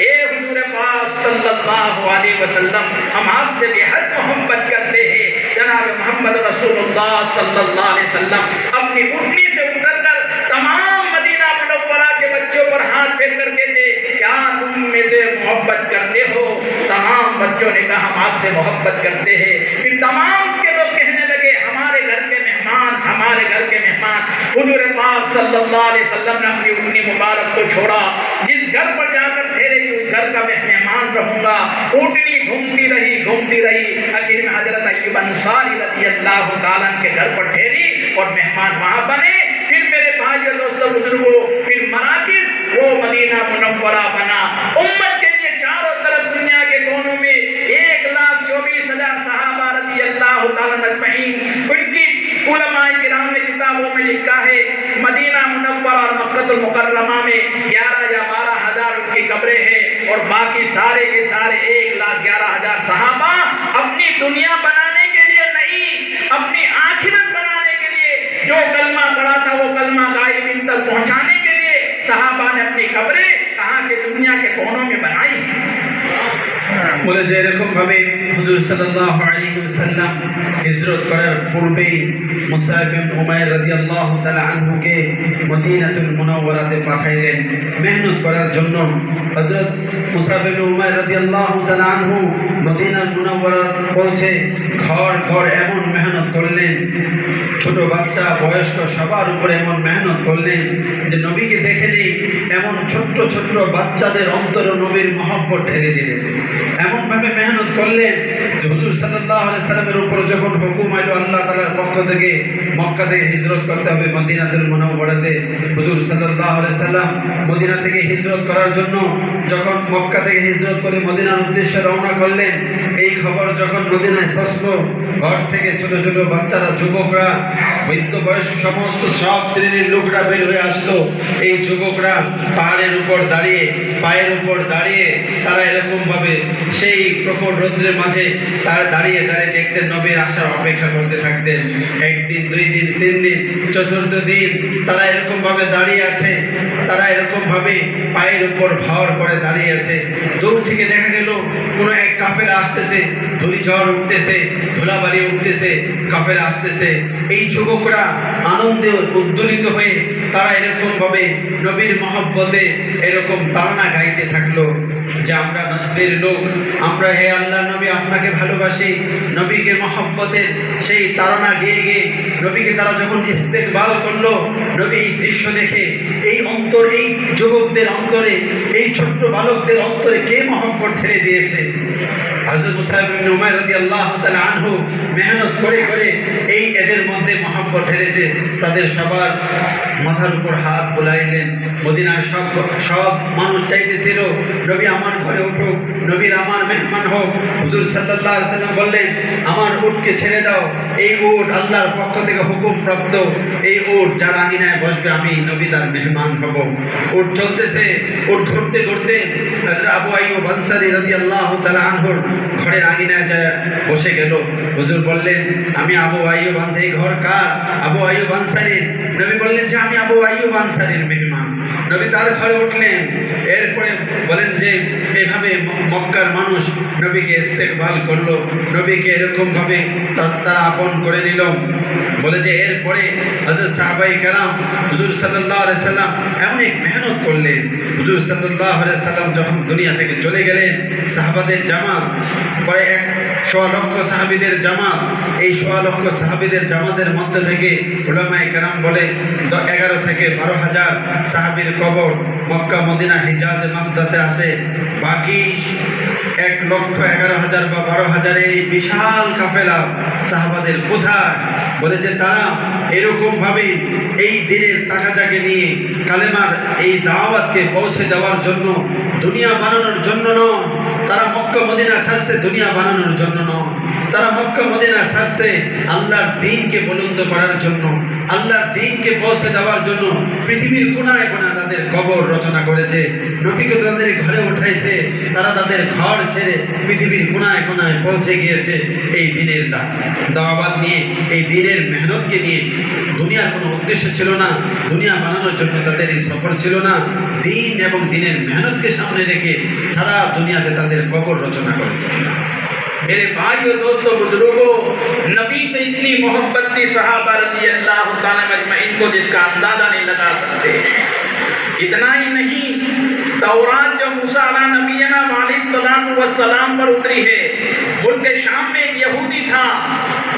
ए हुजूर पाक सल्लल्लाहु अलैहि वसल्लम, हम आपसे बेहद मोहब्बत करते हैं। जनाब मोहम्मद रसूलुल्लाह सल्लल्लाहु अलैहि वसल्लम अपनी उठनी से उतरकर तमाम मदीना मुनव्वरा के बच्चों पर हाथ फेर कर कहते, क्या तुम मुझे मोहब्बत करते हो? तमाम बच्चों ने कहा हम आपसे मोहब्बत करते हैं। फिर तमाम के लोग कहने लगे हमारे घर के मेहमान, हमारे घर के मेहमान। हुजूर पाक सल्लल्लाहु अलैहि वसल्लम ने अपनी उठनी मुबारक को छोड़ा, जिस घर पर जाकर ठहरे थे उस घर का मैं मेहमान रहूंगा। उठनी घूमती रही आखिर में हजरत अय्यूब अंसारी रज़ियल्लाहु ताला के घर पर ठहरी और मेहमान वहां बने। फिर मेरे भाइयों दोस्तों बुजुर्गों, फिर मराकिज वो मदीना मुनव्वरा बना। उम्मत के लिए चारों तरफ दुनिया के कोनों में 1,24,000 सहाबा रज़ियल्लाहु ताला अजमईन, उनकी उलमाए किराम ने किताबों में लिखा है मदीना मुनव्वरा और मक्कतुल मुकर्रमा में 11 या 12,000 उनकी कब्रें हैं, और बाकी सारे के सारे 1,11,000 सहाबा अपनी दुनिया बनाने के लिए नहीं, अपनी आखिरत बनाने के लिए जो कलमा पढ़ा था वो कलमा गायबीन तक पहुंचाने के लिए सहाबा ने अपनी कब्रें कहाँ के दुनिया के कोनों में बनाई है। বলে যে এরকম ভাবে হুজুর সাল্লাল্লাহু আলাইহি ওয়াসাল্লাম হিজরত করার পূর্বেই মুসআব ইবনে উমাইর রাদিয়াল্লাহু তাআলা আনহুকে মদিনাতুল মুনাওয়ারাতে পাঠাইলেন মেহনত করার জন্য। হযরত মুসআব ইবনে উমাইর রাদিয়াল্লাহু তাআলা আনহু মদিনার মুনাওয়ারা পৌঁছে ঘর এমন মেহনত করলেন, ছোট বাচ্চা বয়স্ক সবার উপরে এমন মেহনত করলেন যে নবীকে দেখে নেই এমন ছোট্ট বাচ্চাদের অন্তরে নবীর মহব্বত ঢেলে দিলেন। এমন ভাবে মেহনত করলেন যে হুজুর সাল্লাল্লাহু আলাইহি সাল্লামের উপর যখন হুকুম আইলো আল্লাহ তাআলার পক্ষ থেকে মক্কা থেকে হিজরত করতে হবে মদিনাতুল মুনাওয়ারাতে, হুজুর সাল্লাল্লাহু আলাইহি সাল্লাম মদিনা থেকে হিজরত করার জন্য যখন মক্কা থেকে হিজরত করে মদিনার উদ্দেশ্যে রওনা করলেন, এই খবর যখন মদিনায় পৌঁছলো, ঘর থেকে ছোট বাচ্চারা, যুবকরা, বৃদ্ধ বয়স্ক সমস্ত সব শ্রেণীর লোকরা বের হয়ে আসলো। এই যুবকরা পাহাড়ের উপর দাঁড়িয়ে, পায়ের উপর দাঁড়িয়ে তারা এরকম ভাবে সেই প্রখর রৌদ্রের মাঝে তারা দাঁড়িয়ে দেখতেন নবীর আসার অপেক্ষা করতে থাকতেন। 1 দিন 2 দিন 3 দিন, চতুর্থ দিন তারা এরকম ভাবে দাঁড়িয়ে আছে, তারা এরকম ভাবে পায়ের উপর ভার করে দাঁড়িয়ে আছে। দূর থেকে দেখা গেল কোনো এক কাফেলা আসতেছে, ধূলিঝড় উঠতেছে, ধুলাবালি উঠতেছে, কাফেলা আসতেছে। এই যুবকরা আনন্দে উদ্দোলিত হয়ে তারা এরকম ভাবে নবীর মহব্বতে এরকম তারানা গাইতে থাকলো যে আমরা নজদের লোক, আমরা হে আল্লাহ নবী আপনাকে ভালোবাসি। নবীকে মহব্বতের সেই তারানা গেয়ে নবীকে তারা যখন ইস্তেকবাল করলো, নবী এই দৃশ্য দেখে এই যুবকদের অন্তরে, এই ছোট্ট বালকদের অন্তরে কে মহব্বত ঢেলে দিয়েছে। হযরত মুসআব ইবনে উমাইর রাদিয়াল্লাহু তাআলা আনহু মেহনত করে করে এই এদের মধ্যে মহব্বত ঢেলেছে। তাদের সবার মাথার উপর হাত বুলাইলেন। মদিনার সব মানুষ চাইতেছিল নবী আমার ঘরে উঠুক, নবীর আমার মেহমান হোক। হুজুর সাল্লাল্লাহু আলাইহি সাল্লাম বললেন, আমার উটকে ছেড়ে দাও, এই উট আল্লাহর পক্ষ থেকে হুকুম প্রাপ্ত, এই উট যার আঙিনায় বসবে আমি নবী তার মেহমান হব। উট চলতেছে, উট ঘুরতে ঘুরতে হযরত আবু আইয়ুব আনসারী রাদিয়াল্লাহু তাআলা আনহুর ঘরের আঙিনায় যায় বসে গেল। হুজুর বললেন, আমি আবু আইয়ুব আনসারী, এই ঘর কার? আবু আইয়ুব আনসারীর। নবী বললেন যে আমি আবু আইয়ুব আনসারীর মেহমান। নবী তার ঘরে উঠলেন। এরপরে বলেন যে এভাবে মক্কার মানুষ নবীকে ইস্তেকবাল করলো, নবীকে এরকম ভাবে তারা আপন করে নিল। বলে যে এরপরে হযরত সাহাবায়ে কেরাম হুজুর সাল্লাল্লাহু আলাইহি সাল্লাম এমন এক মেহনত করলেন। হুজুর সাল্লাল্লাহু আলাইহি সাল্লাম যখন দুনিয়া থেকে চলে গেলেন, সাহাবাদের জামাত পরে 1.25 লক্ষ সাহাবীদের জামাত, এই 1.25 লক্ষ সাহাবীদের জামাতের মধ্যে থেকে উলামায়ে কেরাম বলে 11 থেকে 12,000 সাহাবীর কবর মক্কা, মদিনা, হিজাজ, মাকদাসে আসে। বাকি 1,11,000 বা 12,000 এই বিশাল কাফেলা সাহাবাদের কোথায়? বলেছে তারা এরকম ভাবে এই দিনের তাকাজাকে নিয়ে কালেমার এই দাওয়াতকে পৌঁছে দেওয়ার জন্য, দুনিয়া বানানোর জন্য নয়। তারা মক্কা মদিনা ছাড়ছে দুনিয়া বানানোর জন্য নয়, তারা মক্কা মদিনা ছাড়ছে আল্লাহর দ্বীনকে বুলন্দ করার জন্য, আল্লাহর দ্বীনকে পৌঁছে দেওয়ার জন্য। পৃথিবীর কোনায় কোনায় তাদের কবর রচনা করেছে, নবীকে তাদের ঘরে উঠাইছে। তারা তাদের ঘর ছেড়ে পৃথিবীর কোনায় কোনায় পৌঁছে গিয়েছে এই দ্বীনের দাওয়াত নিয়ে, এই দ্বীনের মেহনতকে নিয়ে। দুনিয়ার কোনো উদ্দেশ্য ছিল না, দুনিয়া বানানোর জন্য তাদের এই সফর ছিল না। দ্বীন এবং দ্বীনের মেহনতকে সামনে রেখে সারা দুনিয়াতে তাদের কবর রচনা করেছে। मेरे भाइयों, दोस्तों, बुजुर्गों, नबी से इतनी मोहब्बत थी सहाबा रज़ियल्लाहु ताला मजमईन को जिसका अंदाजा नहीं लगा सकते। इतना ही नहीं, तौरात जो मूसा अला नबीना अलैहिस्सलातु वस्सलाम पर उतरी है, मुल्क शाम में एक यहूदी था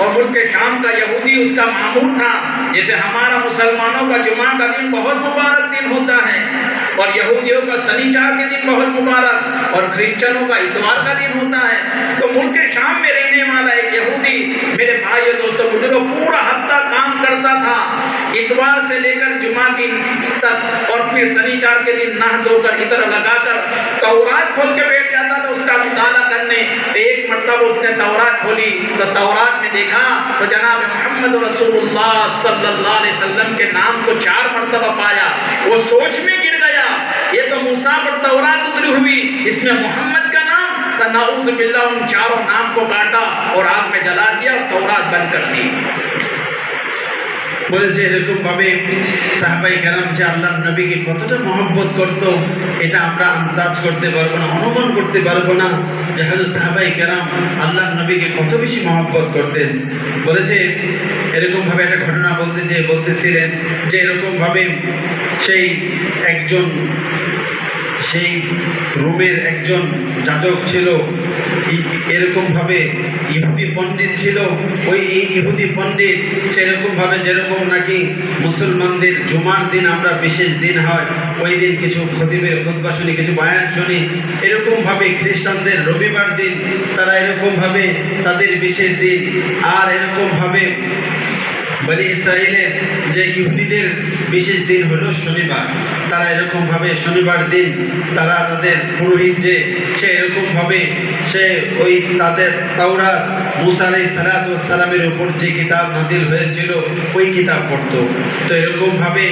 और मुल्क शाम का यहूदी उसका मामूर था। जैसे हमारा मुसलमानों का जुमा का दिन बहुत मुबारक दिन होता है और यहूदियों का शनिवार के दिन बहुत मुबारक और क्रिश्चियनों का इतवार का दिन होता है। तो मुल्क शाम में रहने वाला एक यहूदी, मेरे भाइयों, दोस्तों, बुजुर्गों, पूरा हफ्ता काम करता था, इतवार से लेकर जुमा की तक, और फिर शनिवार के दिन नहा धोकर इतर लगाकर तौरात खोल के बैठ जाता था उसका मुताला करने। एक मतलब उसने तौरात खोली तो तौरात में देखा तो जनाब मोहम्मद रसूलुल्लाह सल्लल्लाहु अलैहि वसल्लम के नाम को 4 मरतबा पाया। वो सोच में गिर गया, ये तो मूसा पर तौरात उतरी हुई, इसमें मोहम्मद का नाम, तो नाउज़ बिल्लाह उन 4 नाम को काटा और आग में जला दिया और तौरात बंद कर दी। বলেছে এরকম ভাবে সাহাবায়ে কেরাম যে আল্লাহর নবীকে কতটা মহব্বত করত, এটা আমরা আন্দাজ করতে পারবো না, অনুমান করতে পারবো না যে হযরত সাহাবায়ে কেরাম আল্লাহর নবীকে কত বেশি মহব্বত করতেন। বলেছে এরকম ভাবে একটা ঘটনা বলতেছিলেন যে এরকম ভাবে সেই রোমের একজন যাজক ছিল, এরকম ভাবে ইহুদি পণ্ডিত ছিল। এই ইহুদি পণ্ডিত সেরকম ভাবে যেরকম নাকি মুসলমানদের জুমার দিন আমরা বিশেষ দিন হয়, ওই দিন কিছু খতিবের খুতবা শুনি, কিছু বয়ান শুনি, এরকম ভাবে খ্রিস্টানদের রবিবার দিন তারা এরকম ভাবে তাদের বিশেষ দিন। আর এরকম ভাবে বনি ইসরাইলের যে ইহুদিদের বিশেষ দিন হলো শনিবার, তারা এরকম ভাবে শনিবার দিন তারা তাদের পুরোহিত যে সে এরকম ভাবে সে ওই তাদের তাওরাত মুসা আলাইহিস সালাতু ওয়াস সালামের উপর যে কিতাব নাজিল হয়েছিল ওই কিতাব পড়তো। তো এরকম ভাবে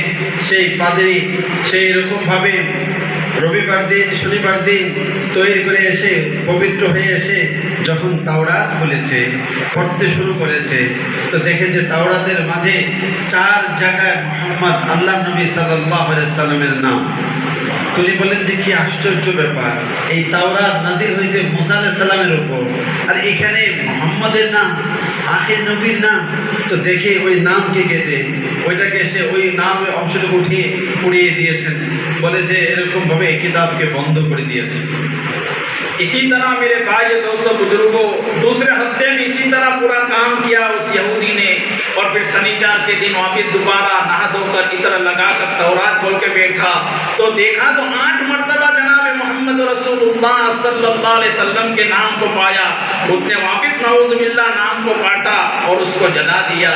সেই পাদ্রী সেই এরকম ভাবে রবিবার দিন শনিবার দিন তৈরি করে এসে পবিত্র হয়ে এসে যখন তাওরাত খুলেছে পড়তে শুরু করেছে, তো দেখেছে তাওরাতের মাঝে 4 জায়গায় মুহাম্মদ আল্লাহ নবী সাল্লাল্লাহু আলাইহি সাল্লামের নাম। তিনি বলেন যে কি আশ্চর্য ব্যাপার, এই তাওরাত নাজিল হয়েছে মুসা আলাইহিস সালামের উপর, আর এখানে মুহাম্মদের নাম, আখির নবীর নাম। তো দেখে ওই নামকে কেটে ওইটাকে সে ওই নামের অংশটুকু উড়িয়ে দিয়েছেন। বলে যে এরকম ভাবে এই কিতাবকে বন্ধ করে দিয়েছে। इसी तरह मेरे भाई दोस्तों बुजुर्गों, दूसरे हफ्ते में इसी तरह पूरा काम किया उस यहूदी ने اور پھر سنیچر کے دن واپس دوبارہ نہا دھو کر عطر لگا کر تورات کھول کے بیٹھا تو دیکھا تو 8 مرتبہ جناب محمد رسول اللہ صلی اللہ علیہ وسلم کے نام کو پایا. اس نے واپس نعوذ باللہ نام کو کاٹا اور اس کو جلا دیا.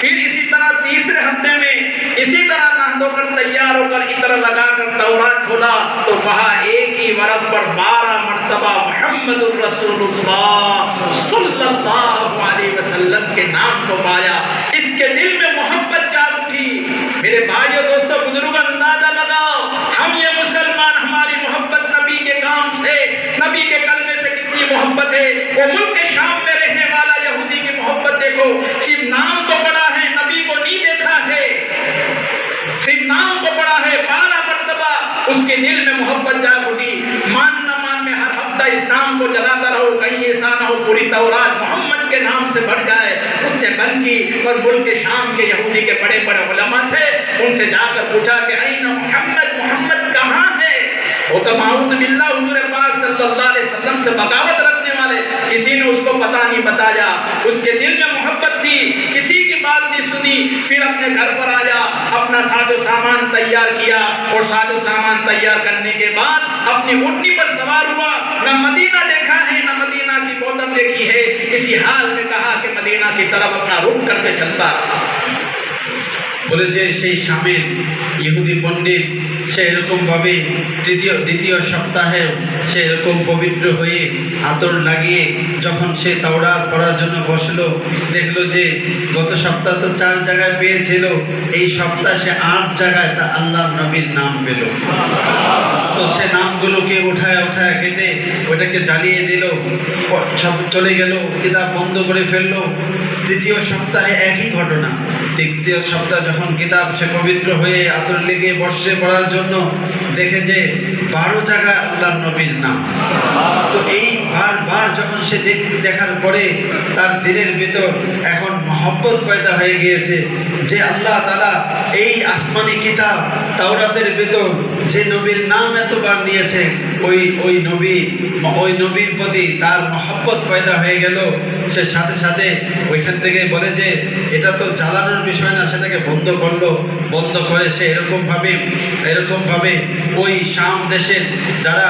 پھر اسی طرح تیسرے ہفتے میں اسی طرح نہا دھو کر تیار ہو کر عطر لگا کر تورات کھولا تو وہاں ایک ہی ورق پر 12 مرتبہ محمد الرسول اللہ صلی اللہ علیہ وسلم کے نام کو پایا. اس کے دل میں محبت جاگ اٹھی. میرے بھائیو دوستو بزرگوں اندازہ لگاؤ ہم یہ مسلمان ہماری محبت نبی کے کام سے نبی کے کلمے سے کتنی محبت ہے. وہ ملک شام میں رہنے والا یہودی کی محبت دیکھو, صرف نام کو پڑھا ہے نبی کو نہیں دیکھا ہے, صرف نام کو پڑھا ہے 12 مرتبہ اس کے دل میں محبت جاگ اٹھی. مان نہ مان میں ہر ہفتہ اس نام کو جلاتا رہو, کہیں ایسا نہ ہو پوری تورات محمد کے نام سے بھر جائے. اس نے بند کی اور ملک شام کے یہودی کے بڑے بڑے علماء تھے, ان سے جا کر پوچھا کہ این محمد, محمد کہاں ہے؟ وہ تو معوذ باللہ حضور پاک صلی اللہ علیہ وسلم سے بغاوت رکھنے والے, کسی نے اس کو پتہ نہیں بتایا. اس کے دل میں محبت تھی, کسی کی بات نہیں سنی. پھر اپنے گھر پر آیا, اپنا ساز و سامان تیار کیا اور ساز و سامان تیار کرنے کے بعد اپنی اونٹنی پر سوار ہوا. نہ مدینہ دیکھا ہے نہ مدینہ کی بوتل دیکھی ہے. اسی حال میں کہا کہ مدینہ کی طرف اپنا رخ کر کے چلتا رہا. বলে যে সেই শামের ইহুদি পণ্ডিত সে এরকমভাবে দ্বিতীয় সপ্তাহে সে এরকম পবিত্র হয়ে আতর লাগিয়ে যখন সে তাওরাত পড়ার জন্য বসলো, দেখলো যে গত সপ্তাহ তো 4 জায়গায় পেয়েছিল, এই সপ্তাহে সে 8 জায়গায় তা আল্লাহর নবীর নাম পেল. তো সে নামগুলোকে উঠায় কেটে ওটাকে জ্বালিয়ে দিল, সব চলে গেল, কিতাব বন্ধ করে ফেললো. তৃতীয় সপ্তাহে একই ঘটনা. তৃতীয় সপ্তাহ যখন কিতাব সে পবিত্র হয়ে আতর লেগে বসে পড়ার জন্য দেখে যে 12 জায়গায় আল্লাহর নবীর নাম. তো এই বারবার যখন সে দেখার পরে তার দিলের ভিতর এখন মহব্বত পয়দা হয়ে গিয়েছে যে আল্লাহ তাআলা এই আসমানি কিতাব তাওরাতের ভিতর যে নবীর নাম এতবার নিয়েছে ওই নবীর প্রতি তার মহব্বত পয়দা হয়ে গেল. সে সাথে সাথে ওইখান থেকে বলে যে এটা তো জ্বালানোর বিষয় না, সেটাকে বন্ধ করলো. বন্ধ করে সে এরকমভাবে ওই শাম দেশের যারা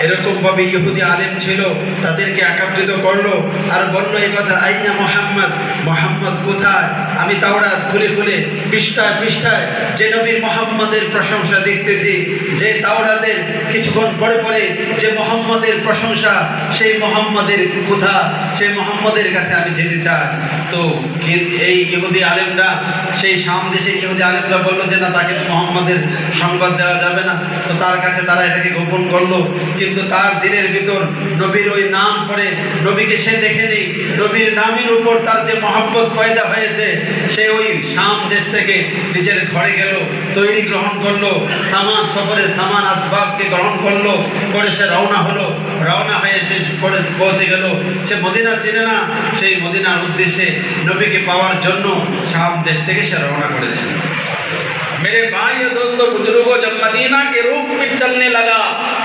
এরকমভাবে ইহুদি আলেম ছিল তাদেরকে একত্রিত করলো আর বললো এই কথা, আইনা মোহাম্মদ কোথায়? আমি তাওরাত খুলে পৃষ্ঠায় যে নবীর মোহাম্মদের প্রশংসা দেখতেছি, যে তাওরাতের কিছুক্ষণ পরে যে মোহাম্মদের প্রশংসা, সেই মোহাম্মদের কোথা, সেই মোহাম্মদের কাছে আমি যেতে চাই. তো এই ইহুদি আলেমরা, সেই শাম দেশের ইহুদি আলেমরা বললো যে না, তাকে মোহাম্মদের সংবাদ দেওয়া যাবে না. তো তার কাছে তারা এটাকে গোপন করলো. কিন্তু তার দিলের ভিতর নবীর ওই নাম পড়ে, নবীকে সে দেখেনি, নবীর নামের উপর তার যে মহব্বত পয়দা হয়েছে, সে ওই শাম দেশ থেকে নিজের ঘরে গেল, তৈরি গ্রহণ করলো, সফরের সামান আসবাবকে গ্রহণ করলো, করে সে রওনা হয়ে সে পৌঁছে গেল. সে মদিনা চেনে না, সেই মদিনার উদ্দেশ্যে নবীকে পাওয়ার জন্য শাম দেশ থেকে সে রওনা করেছে. میرے بھائی اور دوستوں بزرگوں, جب مدینہ کے روح میں چلنے لگا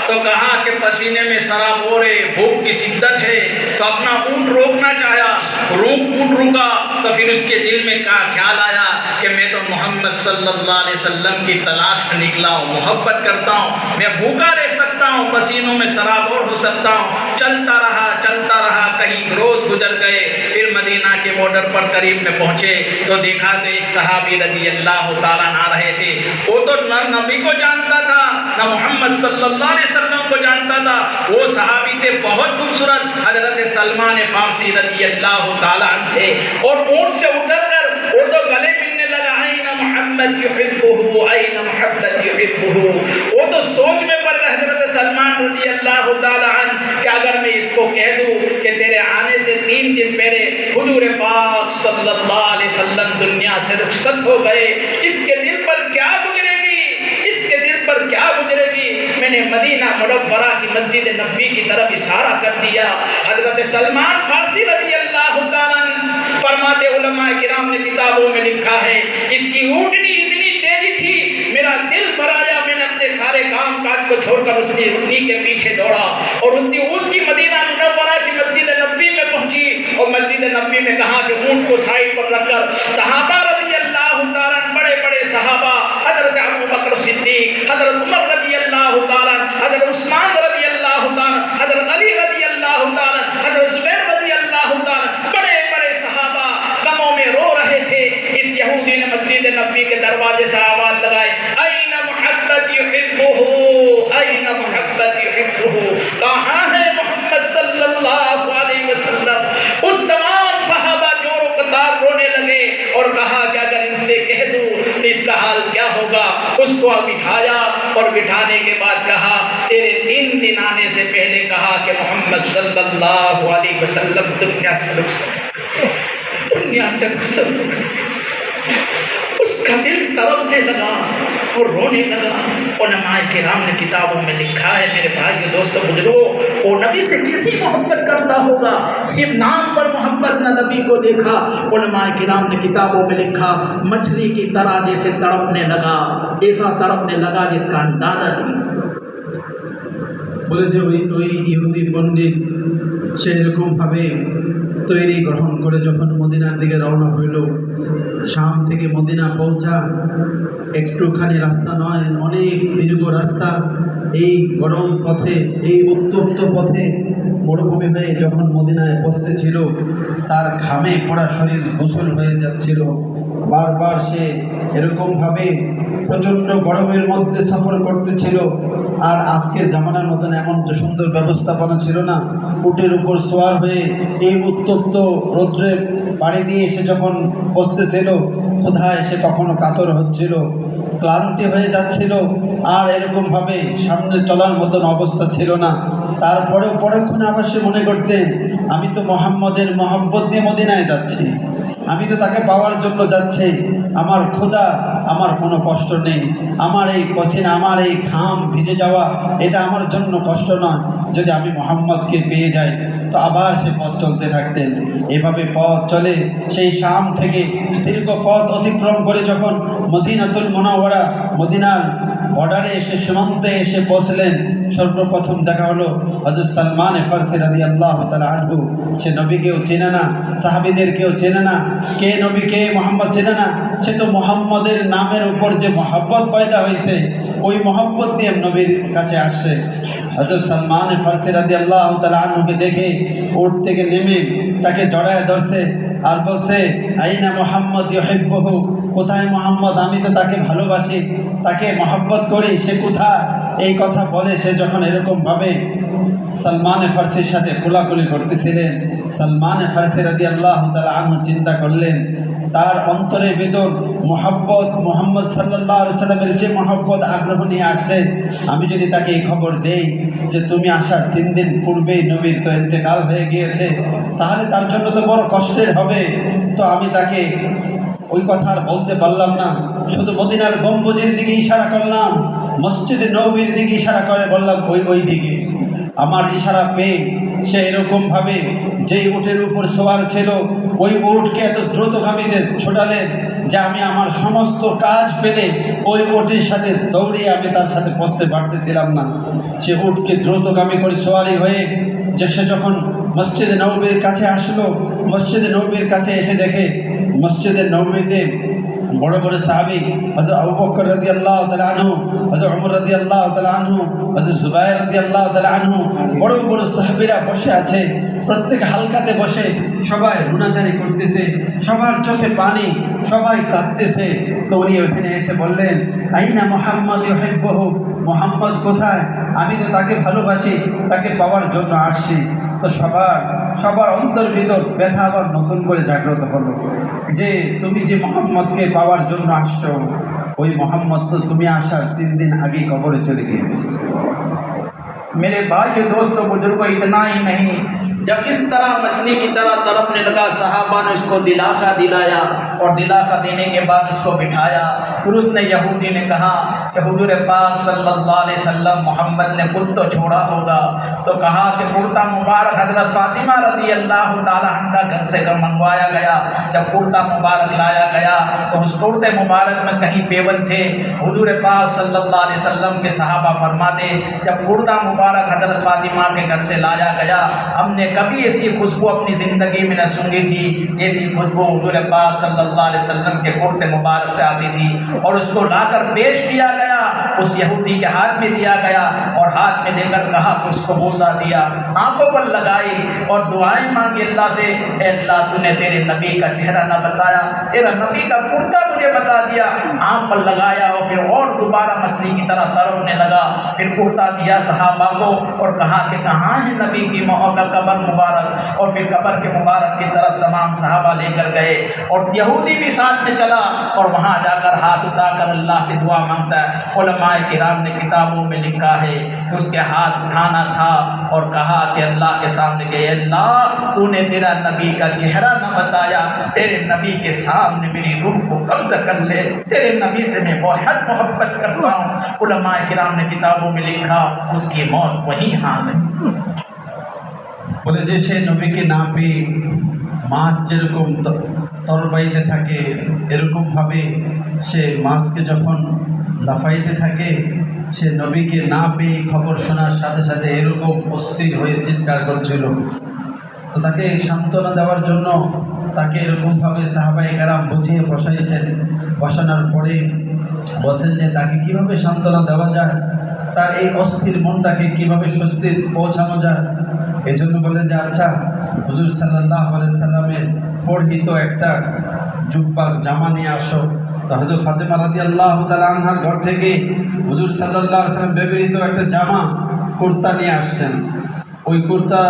تو کہا کہ پسینے میں سراب ہو رہے, بھوک کی شدت ہے, تو اپنا اونٹ روکنا چاہا, اونٹ روکا تو پھر اس کے دل میں خیال آیا کہ میں تو محمد صلی اللہ علیہ وسلم کی تلاش میں نکلا ہوں, محبت کرتا ہوں, میں بھوکا رہ سکتا ہوں, پسینوں میں سرابور ہو سکتا ہوں. چلتا رہا, کئی روز گزر گئے. پھر مدینہ کے بارڈر پر قریب میں پہنچے تو دیکھا تو ایک صحابی رضی اللہ تعالیٰ عنہ رہے تھے. وہ تو نہ نبی کو جانتا تھا نہ محمد صلی اللہ علیہ وسلم کو جانتا تھا. وہ صحابی تھے بہت خوبصورت, حضرت سلمان فارسی رضی اللہ تعالیٰ عنہ تھے. اور اونٹ سے اتر کر وہ تو گلے ملنے لگا, این محمد یحبہ, این محمد یحبہ. وہ تو سوچ میں پڑ گئے حضرت سلمان رضی اللہ تعالیٰ عنہ کہ اگر میں اس کو کہہ دوں کہ تیرے آنے سے 3 دن پہلے حضور پاک صلی اللہ علیہ وسلم دنیا سے رخصت ہو گئے, اس کے دل پر کیا گزرے گی, اس کے دل پر کیا گزرے گی. میں نے مدینہ منورہ کی مسجد نبوی کی طرف اشارہ کر دیا. حضرت سلمان فارسی رضی اللہ تعالیٰ عنہ فرماتے, علماء کرام نے کتابوں میں لکھا ہے, اس کی اونٹنی اتنی تیزی تھی, میرا دل بھر آیا. میں نے اپنے سارے کام کاج کو چھوڑ کر اس کی اونٹنی کے پیچھے دوڑا اور اونٹنی مدینہ منورہ کی مسجد نبوی میں پہنچی और मस्जिद नबी में कहा कि ऊंट को साइड पर रखकर सहाबा रज़ी अल्लाह तआला बड़े बड़े सहाबा हजरत अबू बकर सिद्दीक, हजरत उमर रज़ी अल्लाह तआला, हजरत उस्मान रज़ी अल्लाह तआला, हजरत अली रज़ी अल्लाह तआला, हजरत जुबैर रज़ी अल्लाह तआला, बड़े बड़े सहाबा गमों में रो रहे थे। इस यहूदी ने मस्जिद नबी के दरवाजे से आवाज लगाई, ऐन मुहम्मद युहिब्बुहु, ऐन मुहम्मद युहिब्बुहु, कहाँ है मोहम्मद सल्लल्लाहु अलैहि वसल्लम। उस तमाम सहाबा जोरों कतार रोने लगे और कहा कि अगर इनसे कह दूं तो इसका हाल क्या होगा। उसको बिठाया और बिठाने के बाद कहा, तेरे 3 दिन आने से पहले कहा कि मोहम्मद सल्लल्लाहु अलैहि वसल्लम दुनिया से रुखसत, दुनिया से रुखसत। उसका दिल तड़पने लगा और रोने लगा। उलमाए किराम ने किताबों में लिखा है, मेरे भाइयों दोस्तों बुजुर्गों, वो नबी से कैसी मोहब्बत करता होगा, सिर्फ नाम पर मोहब्बत न नबी को देखा। उलमाए किराम ने किताबों में लिखा, मछली की तरह जैसे तड़पने लगा, ऐसा तड़पने लगा जिसका अंदाजा नहीं। বলে যে ওই ইহুদি পণ্ডিত সেরকম ভাবে তৈরি গ্রহণ করে যখন মদিনার দিকে রওনা হইল, শাম থেকে মদিনা পৌঁছা একটুখানি রাস্তা নয়, অনেক দীর্ঘ রাস্তা। এই গরম পথে, এই উত্তপ্ত পথে মরুভূমি হয়ে যখন মদিনায় পৌঁছেছিল, তার ঘামে পড়া শরীর গোসল হয়ে যাচ্ছিল। বারবার সে এরকমভাবে প্রচণ্ড গরমের মধ্যে সফর করতেছিল। আর আজকের জামানার মতন এমন যে সুন্দর ব্যবস্থাপনা ছিল না। উটের উপর সোয়ার হয়ে এই উত্তপ্ত রৌদ্রে পাড়ি দিয়ে এসে যখন বসতেছিল, ক্ষুধায় এসে কখনো কাতর হচ্ছিল, ক্লান্তি হয়ে যাচ্ছিল, আর এরকমভাবে সামনে চলার মতন অবস্থা ছিল না। তারপরেও পরক্ষণে আবার সে মনে করতেন, আমি তো মোহাম্মদের মহব্বত নিয়ে মদিনায় যাচ্ছি, আমি তো তাকে পাওয়ার জন্য যাচ্ছি। আমার ক্ষুধা, আমার কোনো কষ্ট নেই, আমার এই পসিনা, আমার এই ঘাম ভিজে যাওয়া, এটা আমার জন্য কষ্ট নয়। যদি আমি মোহাম্মদকে পেয়ে যাই তো আবার সে পথ চলতে থাকতেন। এভাবে পথ চলে সেই শাম থেকে দীর্ঘ পথ অতিক্রম করে যখন মদিনাতুল মুনাওয়ারা, মদিনার বর্ডারে এসে, সীমান্তে এসে পৌঁছলেন, সর্বপ্রথম দেখা হলো হযরত সালমান ফারসি রাদিয়াল্লাহু তাআলা আনহু। সে নবীকেও চেনে না, সাহাবীদেরকেও চেনে না, কে নবী কে মোহাম্মদ চেনে না। সে তো মোহাম্মদের নামের উপর যে মহব্বত পয়দা হয়েছে, ওই মহব্বত নিয়ে নবীর কাছে আসছে। হযরত সালমান ফারসি রাদিয়াল্লাহু তাআলা আনহুকে দেখে উট থেকে নেমে তাকে জড়ায় ধরছে আর বলছে, আইনা মুহাম্মদ ইউহিব্বুহু, কোথায় মোহাম্মদ, আমি তো তাকে ভালোবাসি, তাকে মহব্বত করি, সে কোথায়। এই কথা বলে সে যখন এরকমভাবে সালমান ফারসির সাথে কোলাকুলি করতেছিলেন, সালমান ফারসি রাদিয়াল্লাহু তাআলা আনহু চিন্তা করলেন, তার অন্তরের ভিতর মহব্বত, মোহাম্মদ সাল্লাল্লাহু আলাইহি সাল্লামের যে মহব্বত আগ্রহ নিয়ে আসছে, আমি যদি তাকে এই খবর দেই যে তুমি আসার 3 দিন পূর্বেই নবীর তো ইন্তেকাল হয়ে গিয়েছে, তাহলে তার জন্য তো বড় কষ্টের হবে। তো আমি তাকে ওই কথা আর বলতে পারলাম না, শুধু মদিনার গম্বুজের দিকে ইশারা করলাম, মসজিদে নববীর দিকে ইশারা করে বললাম ওই দিকে। আমার ইশারা পেয়ে সে এরকমভাবে যেই উটের উপর সওয়ার ছিল, ওই উটকে এত দ্রুতগামীতে ছোটালেন যে আমি আমার সমস্ত কাজ ফেলে ওই উটের সাথে দৌড়িয়ে আমি তার সাথে পৌঁছতে পারতেছিলাম না। সে উটকে দ্রুতগামী করে সওয়ারি হয়ে যে সে যখন মসজিদে নববীর কাছে আসলো, মসজিদে নববীর কাছে এসে দেখে মসজিদের নববীতে বড় বড় সাহাবী হযরত আবু বকর রাদিয়াল্লাহু তাআলা আনহু, হযরত ওমর রাদিয়াল্লাহু তাআলা আনহু, হযরত জুবায়ের রাদিয়াল্লাহু তাআলা আনহু, বড় বড় সাহাবীরা বসে আছে। প্রত্যেক হালকাতে বসে সবাই রুনাজারি করতেছে, সবার চোখে পানি, সবাই কাঁদতেছে। তো উনি ওখানে এসে বললেন, আইনা মুহাম্মদ ইউহিব্বুহু, মুহাম্মদ কোথায়, আমি তো তাকে ভালোবাসি, তাকে পাওয়ার জন্য আসছি। তো সবার অন্তর ভিতর ব্যথা আবার নতুন করে জাগ্রত হলো যে তুমি যে মোহাম্মদকে পাওয়ার জন্য আসছো, ওই মোহাম্মদ তো তুমি আসার 3 दिन আগেই কবরে চলে গিয়েছে। मेरे भाइयों दोस्तों बुजुर्गों, इतना ही नहीं, जब इस तरह मछली की तरह तड़पने लगा, सहाबा ने उसको दिलासा दिलाया और दिलासा देने के बाद उसको बिठाया। फिर उसने यहूदी ने कहा कि हुजूर पाक सल्लल्लाहु अलैहि वसल्लम मोहम्मद ने खुद तो छोड़ा होगा। तो कहा कि कुर्ता मुबारक हजरत फातिमा रज़ियल्लाहु ताला अन्हा घर से मंगवाया गया। जब कुर्ता मुबारक लाया गया तो उस कुर्ते मुबारक में कहीं पेवन थे। हुजूर पाक सल्लल्लाहु अलैहि वसल्लम के सहाबा फरमाते, जब कुर्ता मुबारक हजरत फातिमा के घर से लाया गया, हमने कभी ऐसी खुशबू अपनी ज़िंदगी में न सूंघी थी। ऐसी खुशबू हुज़ूर पाक सल्लल्लाहु अलैहि वसल्लम के कुर्ते मुबारक से आती थी और उसको लाकर पेश किया गया, उस यहूदी के हाथ में दिया गया और हाथ में लेकर कहा कि उसको बोसा दिया, आंखों पर लगाई और दुआएं मांगी अल्लाह से, ए अल्लाह तूने तेरे नबी का चेहरा न बताया, तेरा नबी का कुर्ता मुझे बता दिया। आंख पर लगाया और फिर और दोबारा मछली की तरह तड़पने लगा। फिर कुर्ता दिया सहाबा को और कहा कि कहाँ है नबी की कब्र मुबारक, और फिर कब्र के मुबारक की तरफ तमाम सहाबा लेकर गए और यहूदी भी साथ में चला और वहाँ जाकर हाथ उठाकर अल्लाह से दुआ मांगता है। उलमाए किराम ने किताबों में लिखा है कि उसके हाथ उठाना था और कहा कि अल्लाह के सामने गए, अल्लाह तूने तेरा नबी का चेहरा न बताया, तेरे नबी के सामने मेरी रूह को कब्जा कर ले, तेरे नबी से मैं बहुत मोहब्बत करता हूँ। उलमाए किराम ने किताबों में लिखा उसकी मौत वहीं आ गई। বলে যে সে নবীকে না পেয়ে মাছ যেরকম তরবাইতে থাকে এরকমভাবে সে মাছকে যখন লাফাইতে থাকে, সে নবীকে না পেয়ে খবর শোনার সাথে সাথে এরকম অস্থির হয়ে চিৎকার করছিল। তো তাকে সান্ত্বনা দেওয়ার জন্য তাকে এরকমভাবে সাহাবায়ে কেরাম বুঝিয়ে বসাইছেন। বসানোর পরে বলছেন যে তাকে কীভাবে সান্ত্বনা দেওয়া যায়, তার এই অস্থির মনটাকে কীভাবে স্বস্তির পৌঁছানো যায়। এই জন্য বলেন যে আচ্ছা হুজুর সাল্লাল্লাহু আলাইহি সাল্লামের পরিহিত একটা জুব্বা জামা নিয়ে আসো। তো হযরত ফাতেমা রাদিয়াল্লাহু তাআলা আনহার ঘর থেকে হুজুর সাল্লাল্লাহু আলাইহি সাল্লাম ব্যবহৃত একটা জামা কুর্তা নিয়ে আসছেন। ওই কুর্তা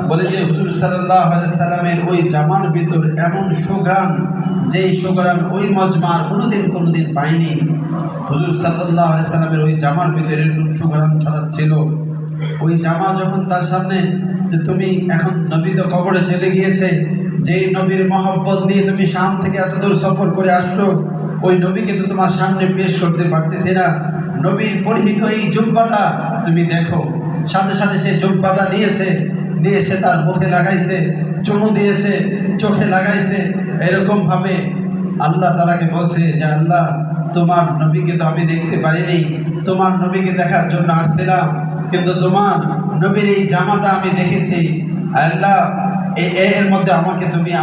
বলে যে হুজুর সাল্লাল্লাহু আলাইহি সাল্লামের ওই জামার ভিতর এমন সুঘ্রাণ, যেই সুঘ্রাণ ওই মজমার কোনোদিন পায়নি। হুজুর সাল্লাল্লাহু আলাইহি সাল্লামের ওই জামার ভিতরে এরকম সুঘ্রাণ ছড়াচ্ছিল। ওই জামা যখন তার সামনে যে তুমি এখন নবী তো কবরে চলে গিয়েছে, যেই নবীর মহব্বত নিয়ে তুমি শাম থেকে এত দূর সফর করে আসছো, ওই নবীকে তো তোমার সামনে পেশ করতে পারতেছি না। নবীর পরিহিত এই জুব্বাটা তুমি দেখো। সাথে সাথে সে জুব্বাটা নিয়ে সে তার মুখে লাগাইছে, চুমু দিয়েছে, চোখে লাগাইছে। এরকমভাবে আল্লাহ তাআলাকে বলছে যে আল্লাহ তোমার নবীকে তো আমি দেখতে পারিনি, তোমার নবীকে দেখার জন্য আসছিলাম, কিন্তু তোমার নবীর এই জামাটা আমি দেখেছি। আল্লাহ এর মধ্যে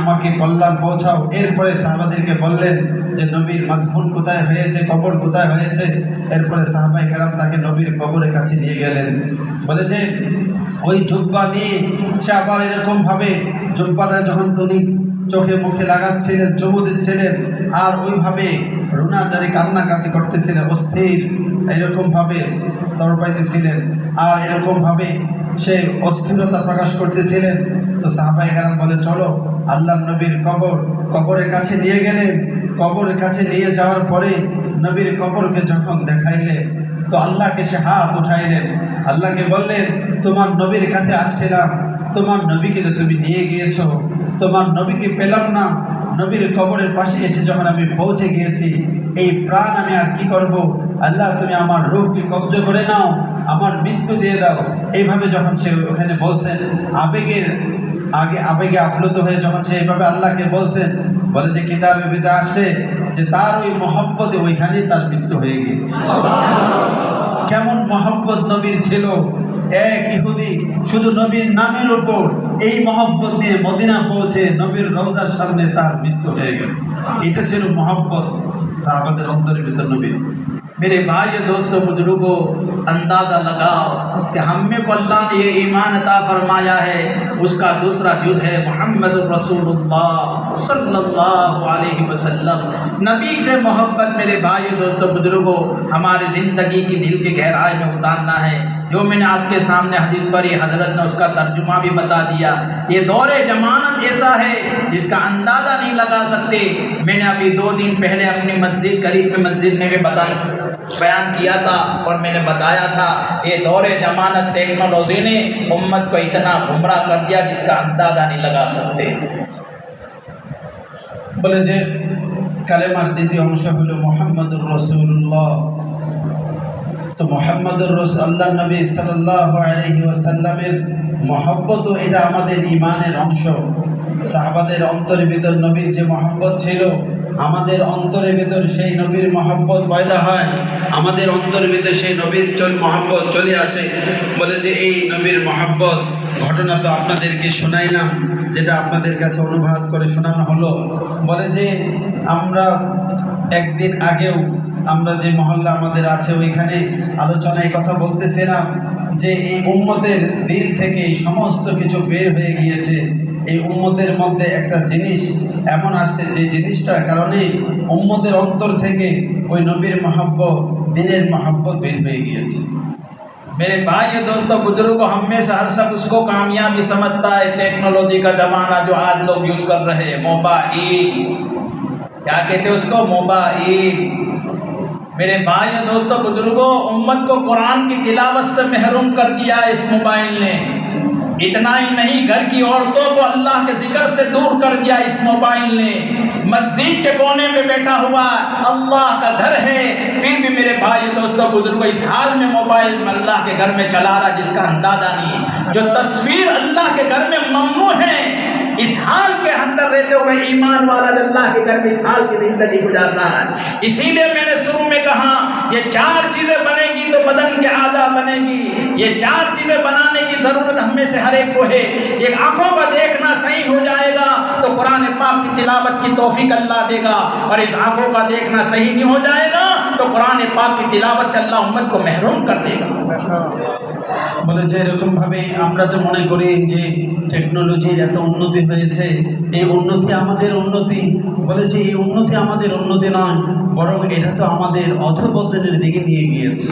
আমাকে কল্যাণ পৌঁছাও। এরপরে সাহাবাদেরকে বললেন যে নবীর মাদফুন কোথায় হয়েছে, কবর কোথায় হয়েছে। এরপরে সাহাবায়ে কেরাম তাকে নবীর কবরের কাছে নিয়ে গেলেন। বলে যে ওই জুব্বা নিয়ে সে আবার এরকমভাবে জুব্বাটা যখন তিনি চোখে মুখে লাগাচ্ছিলেন, চুমু দিচ্ছিলেন, আর ওইভাবে রুনাজারি কান্নাকাটি করতেছিলেন, অস্থির এরকমভাবে তরবাইতেছিলেন, আর এরকমভাবে সে অস্থিরতা প্রকাশ করতেছিলেন। তো সাহাবায়ে কেরাম বলে চলো আল্লাহর নবীর কবরের কাছে নিয়ে গেলেন। কবরের কাছে নিয়ে যাওয়ার পরে নবীর কবরকে যখন দেখাইলেন, তো আল্লাহকে সে হাত উঠাইলেন, আল্লাহকে বললেন তোমার নবীর কাছে আসছিলাম, তোমার নবীকে তো তুমি নিয়ে গিয়েছো, তোমার নবীকে পেলাম না। নবীর কবরের পাশে এসে যখন আমি পৌঁছে গিয়েছি, এই প্রাণ আমি আর কি করব, আল্লাহ তুমি আমার রূহকে কবজা করে নাও, আমার মৃত্যু দিয়ে দাও। এইভাবে যখন সে ওখানে বলছেন, আবেগে আপ্লুত হয়ে যখন সে এইভাবে আল্লাহকে বলছেন, বলে যে কিতাবে বিদা আসে যে তার ওই মহব্বতে ওইখানেই তার মৃত্যু হয়ে গিয়েছে। কেমন মহব্বত নবীর ছিল। এক ইহুদি শুধু নবীর নামের উপর এই মহব্বত দিয়ে মদিনা পৌঁছে নবীর রওজার সামনে তার মৃত্যু হয়ে গেল। এটা ছিল মহব্বত সাহাবাদের অন্তরের ভিতর নবীর। मेरे भाइयों दोस्तों बुजुर्गों, अंदाज़ा लगाओ कि हमें को अल्लाह ने ये ईमान अता फरमाया है, उसका दूसरा जुज़ है मुहम्मद रसूलुल्लाह सल्लल्लाहु अलैहि वसल्लम। नबी से मोहब्बत मेरे भाइयों दोस्तों बुजुर्गों हमारी ज़िंदगी की दिल की गहराई में उतारना है। जो मैंने आपके सामने हदीस पढ़ी, हजरत ने उसका तर्जुमा भी बता दिया। ये दौरे जमानत ऐसा है जिसका अंदाज़ा नहीं लगा सकते। मैंने अभी 2 दिन पहले अपनी मस्जिद करीब में मस्जिद में भी बयान किया था और मैंने बताया था ये दौरे जमानत टेक्नोलॉजी ने उम्मत को इतना गुमराह कर दिया जिसका अंदाज़ा नहीं लगा सकते। বলে যে কালেমার দ্বিতীয় অংশ হলো মুহাম্মাদুর রাসূলুল্লাহ। তো মুহাম্মাদুর রাসূল আল্লাহর নবী সাল্লাল্লাহু আলাইহি ওয়াসাল্লামের মহব্বত, এটা আমাদের ঈমানের অংশ। সাহাবাদের অন্তরের ভিতর নবীর যে মহব্বত ছিল, আমাদের অন্তরের ভেতর সেই নবীর মহব্বত পয়দা হয়, আমাদের অন্তরের ভেতর সেই নবীর মহব্বত চলে আসে। বলে যে এই নবীর মহব্বত ঘটনা তো আপনাদেরকে শোনাইলাম, যেটা আপনাদের কাছে অনুবাদ করে শোনানো হলো। বলে যে আমরা একদিন আগেও আমরা যে মহল্লা আমাদের আছে ওইখানে আলোচনায় কথা বলতেছিলাম যে এই উম্মতের দিল থেকে সমস্ত কিছু বের হয়ে গিয়েছে। এই উম্মতের মধ্যে একটা জিনিস এমন আসছে যে জিনিসটার কারণে উম্মতের অন্তর থেকে ওই নবীর মহব্বত, দিনের মহব্বত বের হয়ে গিয়েছে। मेरे भाई दोस्तों बुजुर्गों, हम में से हर शख्स उसको कामयाबी समझता है। टेक्नोलॉजी का जमाना जो आज लोग यूज कर रहे हैं, मोबाइल, क्या कहते हैं उसको, मोबाइल। मेरे भाई दोस्तों बुजुर्गों, उम्मत को कुरान की तिलावत से महरूम कर दिया इस मोबाइल ने। इतना ही नहीं, घर की औरतों को अल्लाह के जिक्र से दूर कर दिया इस मोबाइल ने। मस्जिद के कोने में बैठा हुआ अल्लाह का घर है, फिर भी मेरे भाई दोस्तों बुजुर्गों इस हाल में मोबाइल अल्लाह के घर में चला रहा जिसका अंदाजा नहीं। जो तस्वीर अल्लाह के घर में ममनू है, इस हाल के अंदर रहते हुए ईमान वाला अल्लाह के घर में इस हाल की जिंदगी गुजार रहा है। इसीलिए मैंने शुरू में कहा ये 4 चीजें बनेगी तो बदन के आधा बनेगी। ये 4 चीजें बनाने की जरूरत हमें से हर एक को है। एक आंखों का देखना सही हो जाएगा तो कुरान पाक की तिलावत की तौफीक अल्लाह देगा, और इस आंखों का देखना सही नहीं हो जाएगा तो कुरान पाक की तिलावत से अल्लाह उम्मत को महरूम कर देगा। বলে যে এরকম ভাবে আমরা তো মনে করি যে টেকনোলজির এত উন্নতি হয়েছে, এই উন্নতি আমাদের উন্নতি। বলে যে এই উন্নতি আমাদের উন্নতি নয়, বরং এটা তো আমাদের অধঃপতনের দিকে নিয়ে গিয়েছে।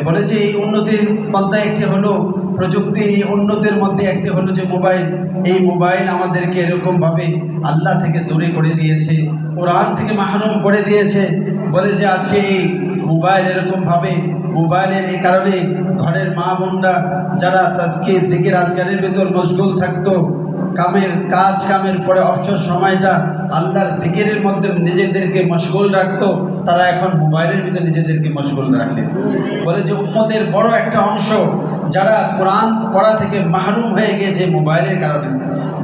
বলে যে এই উন্নতির মধ্যে একটি হলো প্রযুক্তি, এই উন্নতির মধ্যে একটি হলো যে মোবাইল। এই মোবাইল আমাদেরকে এরকমভাবে আল্লাহ থেকে দূরে করে দিয়েছে, কোরআন থেকে মাহরুম করে দিয়েছে। বলে যে আজকে এই মোবাইল এরকমভাবে, মোবাইলের এই কারণে ঘরের মা বোনরা যারা তাজকির জিকির আজকারের ভেতর মশগুল থাকতো, কামের পরে অবসর সময়টা আল্লাহর জিকিরের মধ্যে নিজেদেরকে মশগুল রাখতো, তারা এখন মোবাইলের ভিতরে নিজেদেরকে মশগুল রাখে। বলে যে উম্মতের বড় একটা অংশ যারা কোরআন পড়া থেকে মাহরুম হয়ে গিয়েছে মোবাইলের কারণে।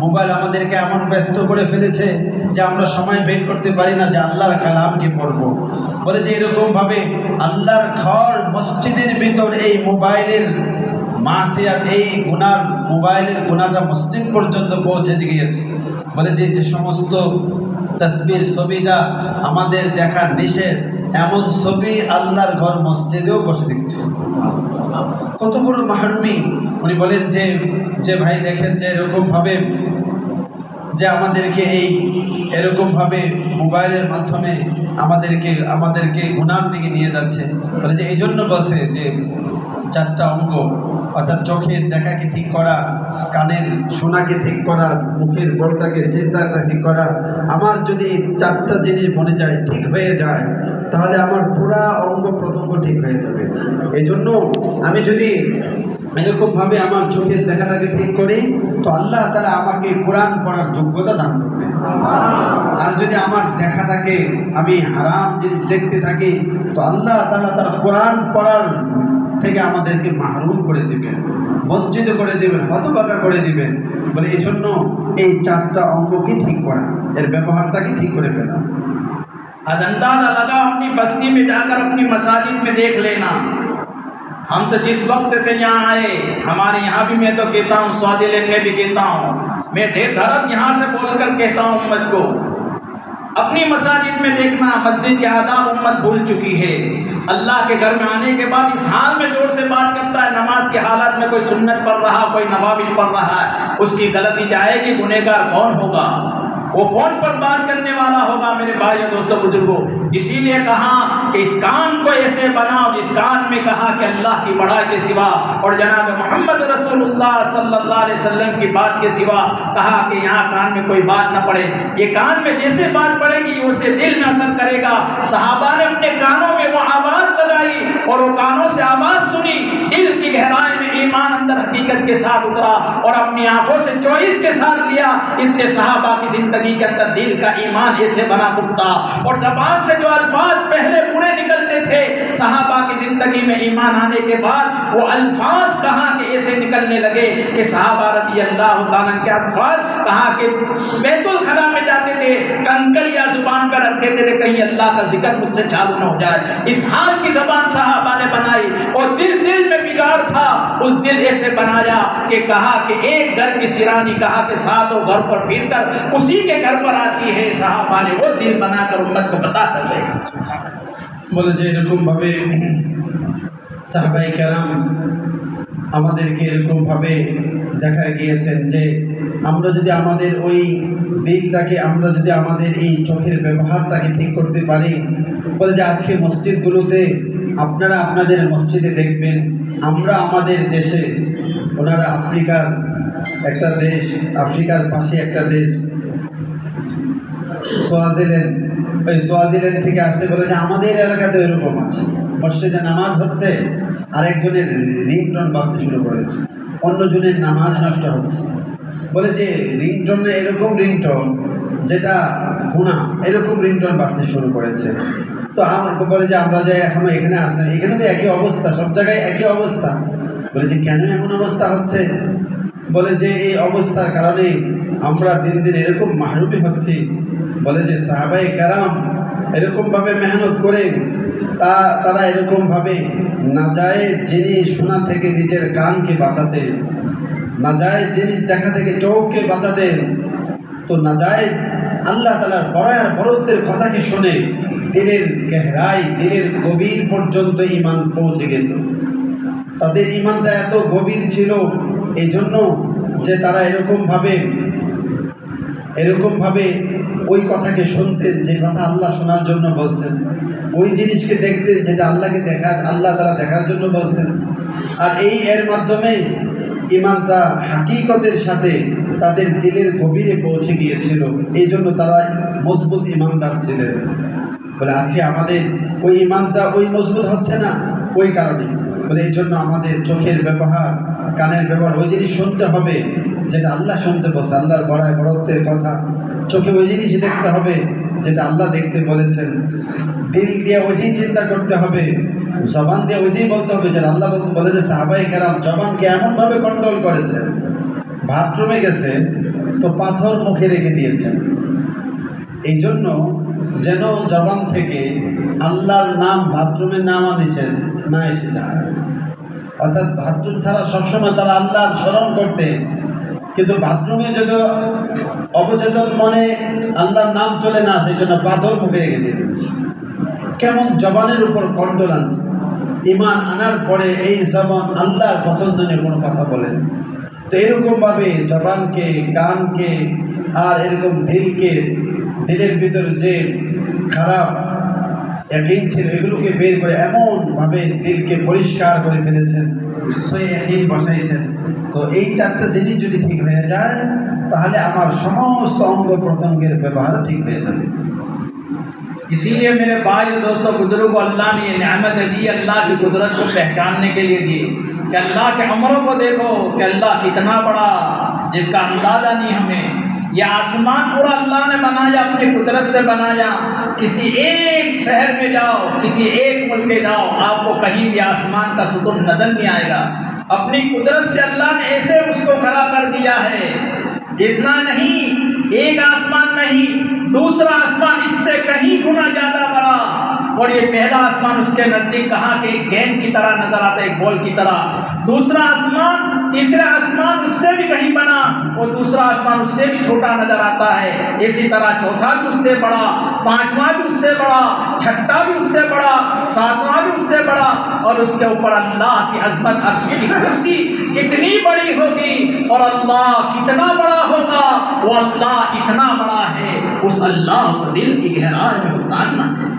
মোবাইল আমাদেরকে এমন ব্যস্ত করে ফেলেছে যে আমরা সময় বের করতে পারি না যে আল্লাহর কালামকে পড়বো। বলে যে এরকমভাবে আল্লাহর ঘর মসজিদের ভিতর এই মোবাইলের মাসিয়াত, এই গুনার, মোবাইলের গুনাহটা মসজিদ পর্যন্ত পৌঁছে গিয়েছে। বলে যে যে সমস্ত তাসবির ছবিটা আমাদের দেখার নিষেধ, এমন ছবি আল্লাহর ঘর মসজিদেও বসে দিচ্ছে। কত বড় মাহরুমি। উনি বলেন যে ভাই দেখেন যে এরকমভাবে যে আমাদেরকে এরকমভাবে মোবাইলের মাধ্যমে আমাদেরকে গুনার দিকে নিয়ে যাচ্ছে। বলে যে এই জন্য বলছে যে 4টা অঙ্গ, অর্থাৎ চোখের দেখাকে ঠিক করা, কানের শোনাকে ঠিক করা, মুখের বলটাকে চিন্তাটা ঠিক করা। আমার যদি এই 4টা জিনিস মনে যায় ঠিক হয়ে যায়, তাহলে আমার পুরা অঙ্গ প্রত্যঙ্গ ঠিক হয়ে যাবে। এই জন্য আমি যদি এরকমভাবে আমার চোখের দেখাটাকে ঠিক করি তো আল্লাহ তাআলা আমাকে কোরআন পড়ার যোগ্যতা দান করবে। আর যদি আমার দেখাটাকে আমি হারাম জিনিস দেখতে থাকি তো আল্লাহ তাআলা তার কোরআন পড়ার থেকে আমাদেরকে মাহরুম করে দিবেন, বঞ্চিত করে দিবেন, হতভাগা করে দিবেন। বলে এই জন্য এই 4টা অঙ্গকে ঠিক করা, এর ব্যবহারটাকে ঠিক করে ফেলা। आज अंदाजा लगा अपनी बस्ती में जाकर अपनी मसाजिद में देख लेना। हम तो जिस वक्त से यहाँ आए, हमारे यहाँ भी मैं तो कहता हूँ, स्वादिलेन में भी कहता हूँ, मैं ढेर धरम यहाँ से बोलकर कहता हूँ उम्मत को, अपनी मसाजिद में देखना मस्जिद के आदाब उम्मत भूल चुकी है। अल्लाह के घर में आने के बाद इस हाल में जोर से बात करता है, नमाज के हालात में कोई सुन्नत पढ़ रहा, कोई नवाफिल पढ़ रहा है, उसकी गलती जाएगी, गुनहगार कौन होगा? वो फोन पर बात करने वाला होगा। मेरे भाइयों दोस्तों बुजुर्गों, इसीलिए कहा कि इस कान को ऐसे बनाओ जिस कान में कहा कि अल्लाह की बड़ाई के सिवा और जनाब मोहम्मद रसूलुल्लाह सल्लल्लाहु अलैहि वसल्लम की बात के सिवा कहा कि यहाँ कान में कोई बात न पड़े। ये कान में जैसे बात पड़ेगी उसे दिल में असर करेगा। सहाबा ने अपने कानों में वो आवाज लगाई और वो कानों से आवाज सुनी, दिल की गहराई में ईमान अंदर हकीकत के साथ उतरा और अपनी आंखों से चॉइस के साथ लिया। इसलिए सहाबा की जिंदगी के अंदर दिल का ईमान ऐसे बना पुख्ता, और ज़बान से जो अल्फाज पहले बुरे निकलते थे, सहाबा की जिंदगी में ईमान आने के बाद वो अल्फाज कहाँ के ऐसे निकलने लगे कि सहाबा रज़ी अल्लाह तआला के अल्फाज कहाँ के बैतुल खला में जाते थे, कंकरिया जुबान पर कहते थे कहीं अल्लाह का जिक्र मुझसे चालू न हो जाए। इस हाल की जबान सहाबा ने बनाई और दिल दिल में बिगाड़ था, उस दिल ऐसे बनाया कि कहा कि एक घर की सिरानी कहा कि सातों घर पर फिर कर उसी के घर पर आती है। सहाबा ने वो दिल बनाकर उम्मत को बता कर गए। বলে যে এরকমভাবে সাহাবায়ে কেরাম আমাদেরকে এরকমভাবে দেখা গিয়েছেন যে আমরা যদি আমাদের ওই দিকটাকে, আমরা যদি আমাদের এই চোখের ব্যবহারটাকে ঠিক করতে পারি, বলে যে আজকে মসজিদগুলোতে আপনারা আপনাদের মসজিদে দেখবেন, আমরা আমাদের দেশে, ওনারা আফ্রিকার একটা দেশ, আফ্রিকার পাশে একটা দেশ সোয়াজিল্যান্ড, ওই সোয়াজিল্যান্ড থেকে আসতে বলে যে আমাদের এলাকাতে এরকম আছে, মসজিদে নামাজ হচ্ছে আরেকজনের রিংটোন বাজতে শুরু করেছে, অন্যজনের নামাজ নষ্ট হচ্ছে। বলে যে রিংটোনে এরকম রিংটোন যেটা গুনাহ, এরকম রিংটোন বাজতে শুরু করেছে। তো বলে যে আমরা যে এখনো এখানে আসলাম, এখানে তো একই অবস্থা, সব জায়গায় একই অবস্থা। বলে যে কেন এমন অবস্থা হচ্ছে? বলে যে এই অবস্থার কারণে আমরা দিন দিন এরকম মাহরুমি হচ্ছি। বলে যে সাহাবায়ে কেরাম এরকমভাবে মেহনত করে তারা এরকমভাবে নাজায়েজ জিনিস শোনা থেকে নিজের কানকে বাঁচাতেন, নাজায়েজ জিনিস দেখা থেকে চোখকে বাঁচাতেন। তো নাজায়েজ আল্লাহ তাআলার বড়ত্বের কথাকে শুনে দিলের গহরাই, দিলের গভীর পর্যন্ত ঈমান পৌঁছে গেল। তাদের ঈমানটা এত গভীর ছিল এই জন্য যে তারা এরকমভাবে ওই কথাকে শুনতেন যে কথা আল্লাহ শোনার জন্য বলছেন, ওই জিনিসকে দেখতেন যেটা আল্লাহ তাআলা দেখার জন্য বলছেন। আর এর মাধ্যমে ঈমানটা হাকিকতের সাথে তাদের দিলের গভীরে পৌঁছে গিয়েছিল, এই জন্য তারা মজবুত ঈমানদার ছিলেন। বলে আজকে আমাদের ওই ঈমানটা ওই মজবুত হচ্ছে না, ওই কারণে বলে এই জন্য আমাদের চোখের ব্যবহার, কানের ব্যবহার, ওই জিনিস শুনতে হবে যেটা আল্লাহ শুনতে বলছে, আল্লাহর বড়ত্বের কথা। চোখে ওই জিনিসই দেখতে হবে যেটা আল্লাহ দেখতে বলেছেন, দিল দিয়ে ওইটাই চিন্তা করতে হবে, জবান দিয়ে ওইটাই বলতে হবে যেটা আল্লাহ বলে। যে সাহাবায়ে কেরাম জবানকে এমনভাবে কন্ট্রোল করেছেন, বাথরুমে গেছে তো পাথর মুখে রেখে দিয়েছেন, এই জন্য যেন জবান থেকে আল্লাহর নাম বাথরুমের নাম নিষেধ না এসে যায়। অর্থাৎ বাথরুম ছাড়া সবসময় তারা আল্লাহর স্মরণ করতে, কিন্তু বাথরুমে যদি অবচেতন মনে আল্লাহর নাম চলে না, সেই জন্য পাথর মুখে রেখে দিতে। কেমন জবানের উপর কন্ট্রোল আনছে। ঈমান আনার পরে এই জবান আল্লাহর পছন্দ নিয়ে কোনো কথা বলেন। তো এরকমভাবে জবানকে, কানকে আর এরকম দিলের ভিতর যে খারাপ ইয়াকিন ছিল এগুলোকে বের করে এমনভাবে দিলকে পরিষ্কার করে ফেলেছেন, সই ইয়াকিন বসাইছেন। তো এই চারটা জিনিস যদি ঠিক হয়ে যায় তাহলে আমার সমস্ত অঙ্গ প্রত্যঙ্গের ব্যবহার ঠিক হয়ে যাবে। इसीलिए मेरे भाई दोस्तों, बुजुर्गों, अल्लाह ने ये नेमत दी, अल्लाह की कुदरत को पहचानने के लिए दी कि अल्लाह के अमरों को देखो कि अल्लाह कितना बड़ा, जिसका अंदाजा नहीं हमें। यह आसमान पूरा अल्लाह ने बनाया, अपनी कुदरत से बनाया। किसी एक शहर में जाओ, किसी एक मुल्क में जाओ, आपको कहीं भी आसमान का सुकून नजर नहीं आएगा। अपनी कुदरत से अल्लाह ने ऐसे उसको खड़ा कर दिया है। इतना नहीं, एक आसमान नहीं, दूसरा आसमान इससे कहीं गुना ज्यादा बड़ा, और ये पहला आसमान उसके नजदीक कहाँ के एक गेंद की तरह नजर आता है, एक बॉल की तरह। दूसरा आसमान, तीसरा आसमान उससे भी कहीं बड़ा, और दूसरा आसमान उससे भी छोटा नजर आता है। इसी तरह चौथा भी उससे बड़ा, पांचवा भी उससे बड़ा, छठा भी उससे बड़ा, सातवां भी उससे बड़ा, और उसके ऊपर अल्लाह की अजमत, अर्श की कुर्सी कितनी बड़ी होगी, और अल्लाह कितना बड़ा होगा। वो अल्लाह इतना बड़ा है, उस अल्लाह को दिल की गहराई में उतारना है।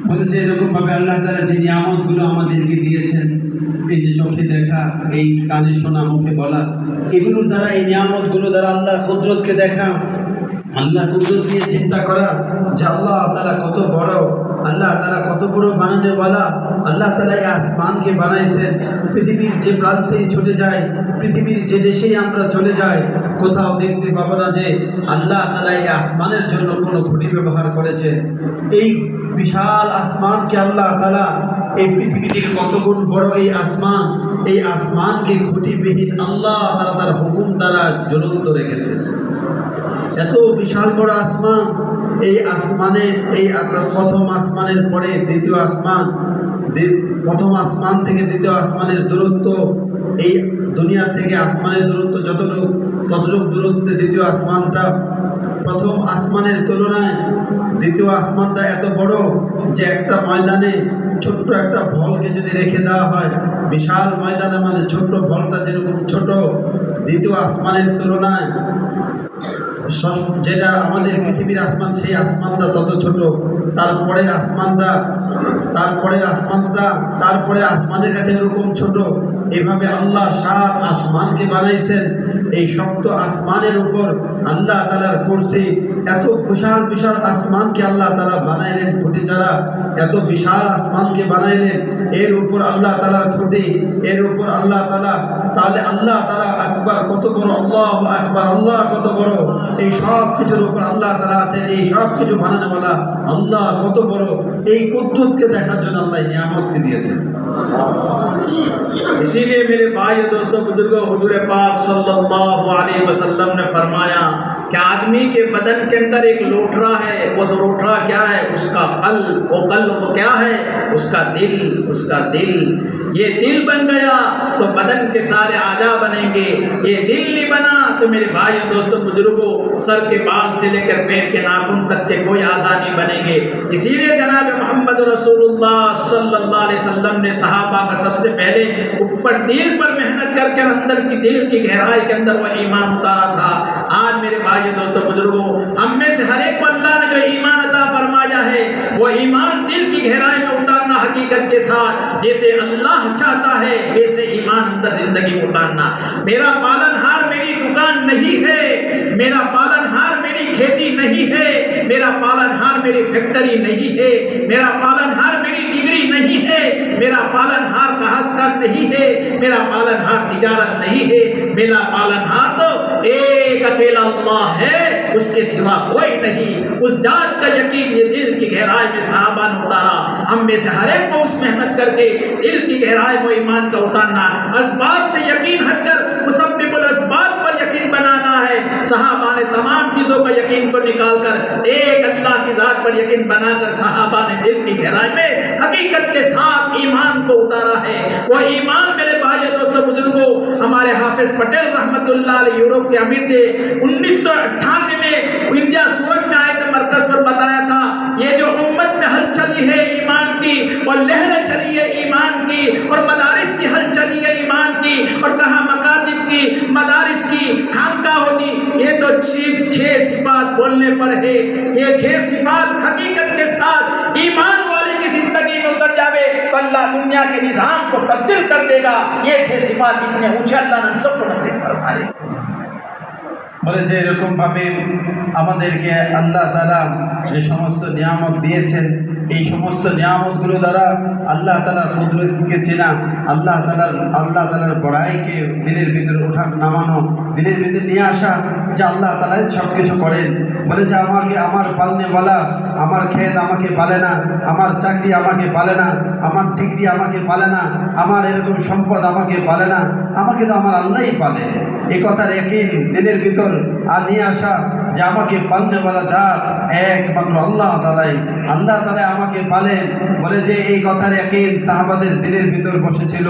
বলে যে এরকমভাবে আল্লাহ তাআলা যে নিয়ামতগুলো আমাদেরকে দিয়েছেন, এই যে চোখে দেখা, এই কানে শোনা, মুখে বলা, এগুলোর দ্বারা, এই নিয়ামতগুলো দ্বারা আল্লাহর কুদরতকে দেখা, আল্লাহর কুদরত নিয়ে চিন্তা করা যে আল্লাহ তাআলা কত বড়, আল্লাহ তাআলা কত বড় বানানেওয়ালা। আল্লাহ তাআলা এই আসমানকে বানাইছেন, পৃথিবীর যে প্রান্তে ছুটে যায়, পৃথিবীর যে দেশেই আমরা চলে যাই, কোথাও দেখতে পাবো না যে আল্লাহ তাআলা এই আসমানের জন্য কোনো ঘড়ি ব্যবহার করেছে। এই বিশাল আসমানকে আল্লাহ তাআলা, এই পৃথিবী থেকে কত গুণ বড় এই আসমান, এই আসমানকে ঘটিবিহীন আল্লাহ তাআলা তার হুকুম দ্বারা জ্বলন্ত রেখেছেন। এত বিশাল বড় আসমান, এই আসমানে এই প্রথম আসমানের পরে দ্বিতীয় আসমান, প্রথম আসমান থেকে দ্বিতীয় আসমানের দূরত্ব, এই দুনিয়া থেকে আসমানের দূরত্ব ততটুক দূরত্বে দ্বিতীয় আসমানটা, প্রথম আসমানের তুলনায় দ্বিতীয় আসমানটা এত বড় যে একটা ময়দানে ছোট্ট একটা বলকে যদি রেখে দেওয়া হয়, বিশাল ময়দানে মানে ছোট্ট বলটা যেরকম ছোট, দ্বিতীয় আসমানের তুলনায় যেটা আমাদের পৃথিবীর আসমান সেই আসমানটা তত ছোট, তারপরের আসমানের কাছে এরকম ছোট। এভাবে আল্লাহ 7 আসমানকে বানাইছেন। এই শক্ত আসমানের উপর আল্লাহ তাআলার কুরসি, এত বিশাল বিশাল আসমানকে আল্লাহ তাআলা বানাইলেন খুঁটি ছাড়া, এত বিশাল আসমানকে বানাইলেন, এর উপর আল্লাহ তাআলার খুঁটি, এর উপর আল্লাহ তাআলা, তাহলে আল্লাহ তাআলা আকবার কত বড়, আল্লাহু আকবার, আল্লাহ কত বড়, এই সব কিছুর উপর আল্লাহ তাআলা আছেন, এই সব কিছু বানানোওয়ালা আল্লাহ কত বড়, এই কুদরতকে দেখার জন্য আল্লাহ নিয়ামতকে দিয়েছেন। इसीलिए मेरे भाई दोस्तों बुजुर्गों, हुजूर पाक सल्लल्लाहु अलैहि वसल्लम ने फरमाया कि आदमी के बदन के अंदर एक लोटरा है, वो लोटरा क्या है? उसका कल्ब। वो कल्ब क्या है? उसका दिल। उसका दिल, ये दिल बन गया तो बदन के सारे आजा बनेंगे। ये दिल नहीं बना तो मेरे भाई दोस्तों बुजुर्गों, सर के बाल से लेकर पैर के नाखून तक के कोई आजा नहीं बनेंगे। इसीलिए जनाब मोहम्मद रसूलुल्लाह सल्लल्लाहु अलैहि वसल्लम ने सहाबा का सबसे पहले ऊपर दिल पर मेहनत करके अंदर की दिल की गहराई के अंदर वह ईमान उतारा था। आज मेरे भाई दोस्तों बुजुर्गों, हम में से हर एक को अल्लाह ने जो ईमान अता फरमाया है, वो ईमान दिल की गहराई में उतारना हकीकत के साथ, जैसे अल्लाह चाहता है वैसे ईमान अंदर जिंदगी में उतारना। मेरा पालनहार मेरी दुकान नहीं है, मेरा पालनहार मेरी खेती नहीं है, मेरा पालनहार मेरी फैक्ट्री नहीं है, मेरा पालनहार मेरी डिग्री नहीं है, मेरा पालनहार काश्तकार नहीं है, मेरा पालनहार तिजारत नहीं है, मेरा पालनहार तो एक अकेला अल्लाह है, उसके सिवा कोई नहीं। उस जात का यकीन ये दिल की गहराई में सहाबा ने उतारा। हम में से हर एक को उस मेहनत करके दिल की गहराई में ईमान का उतारना, असबाब से यकीन हटकर मुसब्बिबुल असबाब पर यकीन बनाना है। सहाबा ने तमाम चीजों का यकीन को निकालकर एक अल्लाह की जात पर यकीन बनाकर सहाबा ने दिल की गहराई में हकीकत के साथ ईमान को उतारा है। वो ईमान मेरे भाई दोस्तों बुजुर्गों, हमारे हाफिज पटेल रहमतुल्लाह अलैह यूरोप के अमीर थे। 1998 में इंडिया सूरत में आए थे, मरकज पर बताया था ये जो उम्मत में हल चली है ईमान की, और लहरें चली है ईमान की, और मदारिस की हल चली है ईमान की, और कहा मकातिब की, मदारिस की, खानकाहों की, ये तो 6 सिफात बोलने पर है। ये 6 सिफात हकीकत के साथ ईमान वाले की जिंदगी में उतर जावे तो अल्लाह दुनिया के निजाम को तब्दील कर देगा। ये 6 सिफात इतने ऊंचे अल्लाह ने सबको नसीब फरमाए। বলে যে এরকম ভাবে আমাদেরকে আল্লাহ তাআলা যে সমস্ত নিয়ামত দিয়েছেন, এই সমস্ত নিয়ামতগুলো দ্বারা আল্লাহ তাআলার কুদরতকে চেনা, আল্লাহ তাআলার বড়াইকে দিলের ভিতরে ওঠানো নামানো, দিলের ভিতরে নিয়ে আসা যে আল্লাহ তাআলা সব কিছু করেন। বলে যে আমার পালনেওয়ালা, আমার খেত আমাকে পালে না, আমার চাকরি আমাকে পালে না, আমার ডিগ্রি আমাকে পালে না, আমার এরকম সম্পদ আমাকে পালে না, আমাকে তো আমার আল্লাহই পালে। এই কথার একই দিলের ভিতর আর নিয়ে আসা যে আমাকে পালনেওয়ালা জাত একমাত্র আল্লাহ তাআলাই আমাকে পালেন। বলে যে এই কথার একই সাহাবাদের দিলের ভিতর বসেছিল,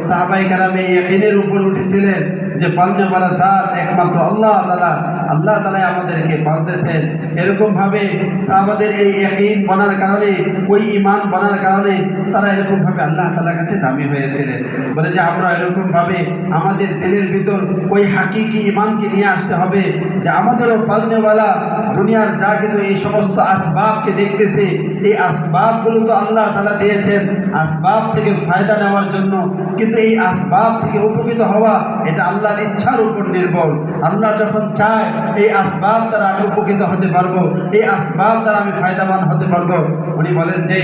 সাহাবায়ে কেরাম এই একইনের উপর উঠেছিলেন যে পালনেওয়ালা জাত একমাত্র আল্লাহ তাআলাই আমাদেরকে পালতেছেন। এরকম ভাবে সাহাবাদের এই ইয়াকিন বনার কারণে, ওই ঈমান বনার কারণে তারা এরকম ভাবে আল্লাহ তাআলার কাছে দামি হয়েছিলেন। বলে যে আমরা এরকম ভাবে আমাদের দিলের ভিতর ওই হাকিকি ঈমানকে নিয়ে আসতে হবে যে আমাদেরও পালনেওয়ালা দুনিয়ার যা কিছু এই সমস্ত আসবাবকে দেখতেছে, এই আসবাবগুলো তো আল্লাহ তাআলা দিয়েছেন আসবাব থেকে ফায়দা নেওয়ার জন্য, কিন্তু এই আসবাব থেকে উপকৃত হওয়া এটা আল্লাহর ইচ্ছার উপর নির্ভর। আল্লাহ যখন চায় এই আসবাব দ্বারা আমি উপকৃত হতে পারবো, এই আসবাব দ্বারা আমি ফায়দাবান হতে পারবো। উনি বলেন যে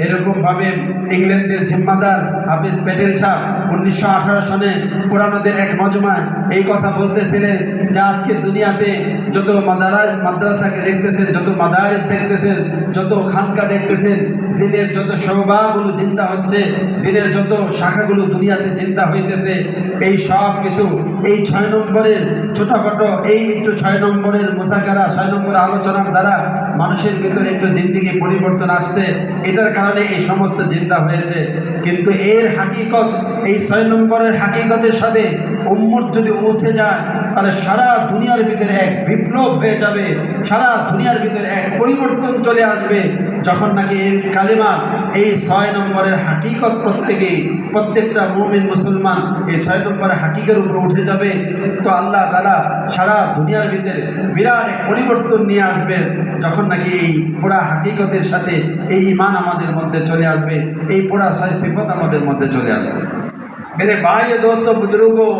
এরকম ভাবে ইংল্যান্ডের জিম্মাদার হাফিজ প্যাটেল সাহেব 1918 সনে পুরানোদের এক মজমায় এই কথা বলতেছিলেন যে আজকে দুনিয়াতে যত মাদ্রাসাকে দেখতেছেন, যত মাদারিস দেখতেছেন, যত খানকা দেখতেছেন, দিনের যত শোভাগুলো চিন্তা হচ্ছে, দিনের যত শাখাগুলো দুনিয়াতে চিন্তা হইতেছে, এই সব কিছু এই 6 নম্বরের ছোটখাটো এই একটু 6 নম্বরের মুসাকারা 6 নম্বর আলোচনার দ্বারা মানুষের ভিতরে একটু জিন্দেগি পরিবর্তন আসছে, এটার কারণে এই সমস্ত চিন্তা হয়েছে। কিন্তু এর হাকিকত, এই 6 নম্বরের হাকিকতের সাথে উম্মত যদি উঠে যায় তাহলে সারা দুনিয়ার ভিতরে এক বিপ্লব হয়ে যাবে, সারা দুনিয়ার ভিতরে এক পরিবর্তন চলে আসবে। যখন নাকি এই কালেমা, এই 6 নম্বরের হাকিকত প্রত্যেকটা মুমিন মুসলমান এই 6 নম্বরের হাকিকের উপরে উঠে যাবে, তো আল্লাহ তাআলা সারা দুনিয়ার ভিতরে বিরাট এক পরিবর্তন নিয়ে আসবে। যখন নাকি এই পুরা হাকিকতের সাথে এই ঈমান আমাদের মধ্যে চলে আসবে, এই পুরা 6 সিফত আমাদের মধ্যে চলে আসবে। मेरे भाई दोस्तों बुजुर्गों,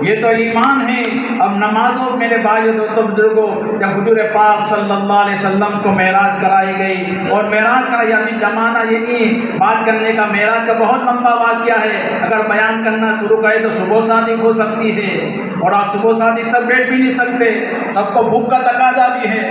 ये तो ईमान है। अब नमाजों, मेरे भाई दोस्तों बुजुर्गों, जब हुजूर पाक सल्लल्लाहु अलैहि वसल्लम को मेराज कराई गई, और मेराज का अभी ज़माना ये नहीं बात करने का, मेराज का बहुत लंबा वाक़या है। अगर बयान करना शुरू करें तो सुबह शादी हो सकती है, और आप सुबह शादी सब बैठ भी नहीं सकते, सबको भूख का तकाजा भी है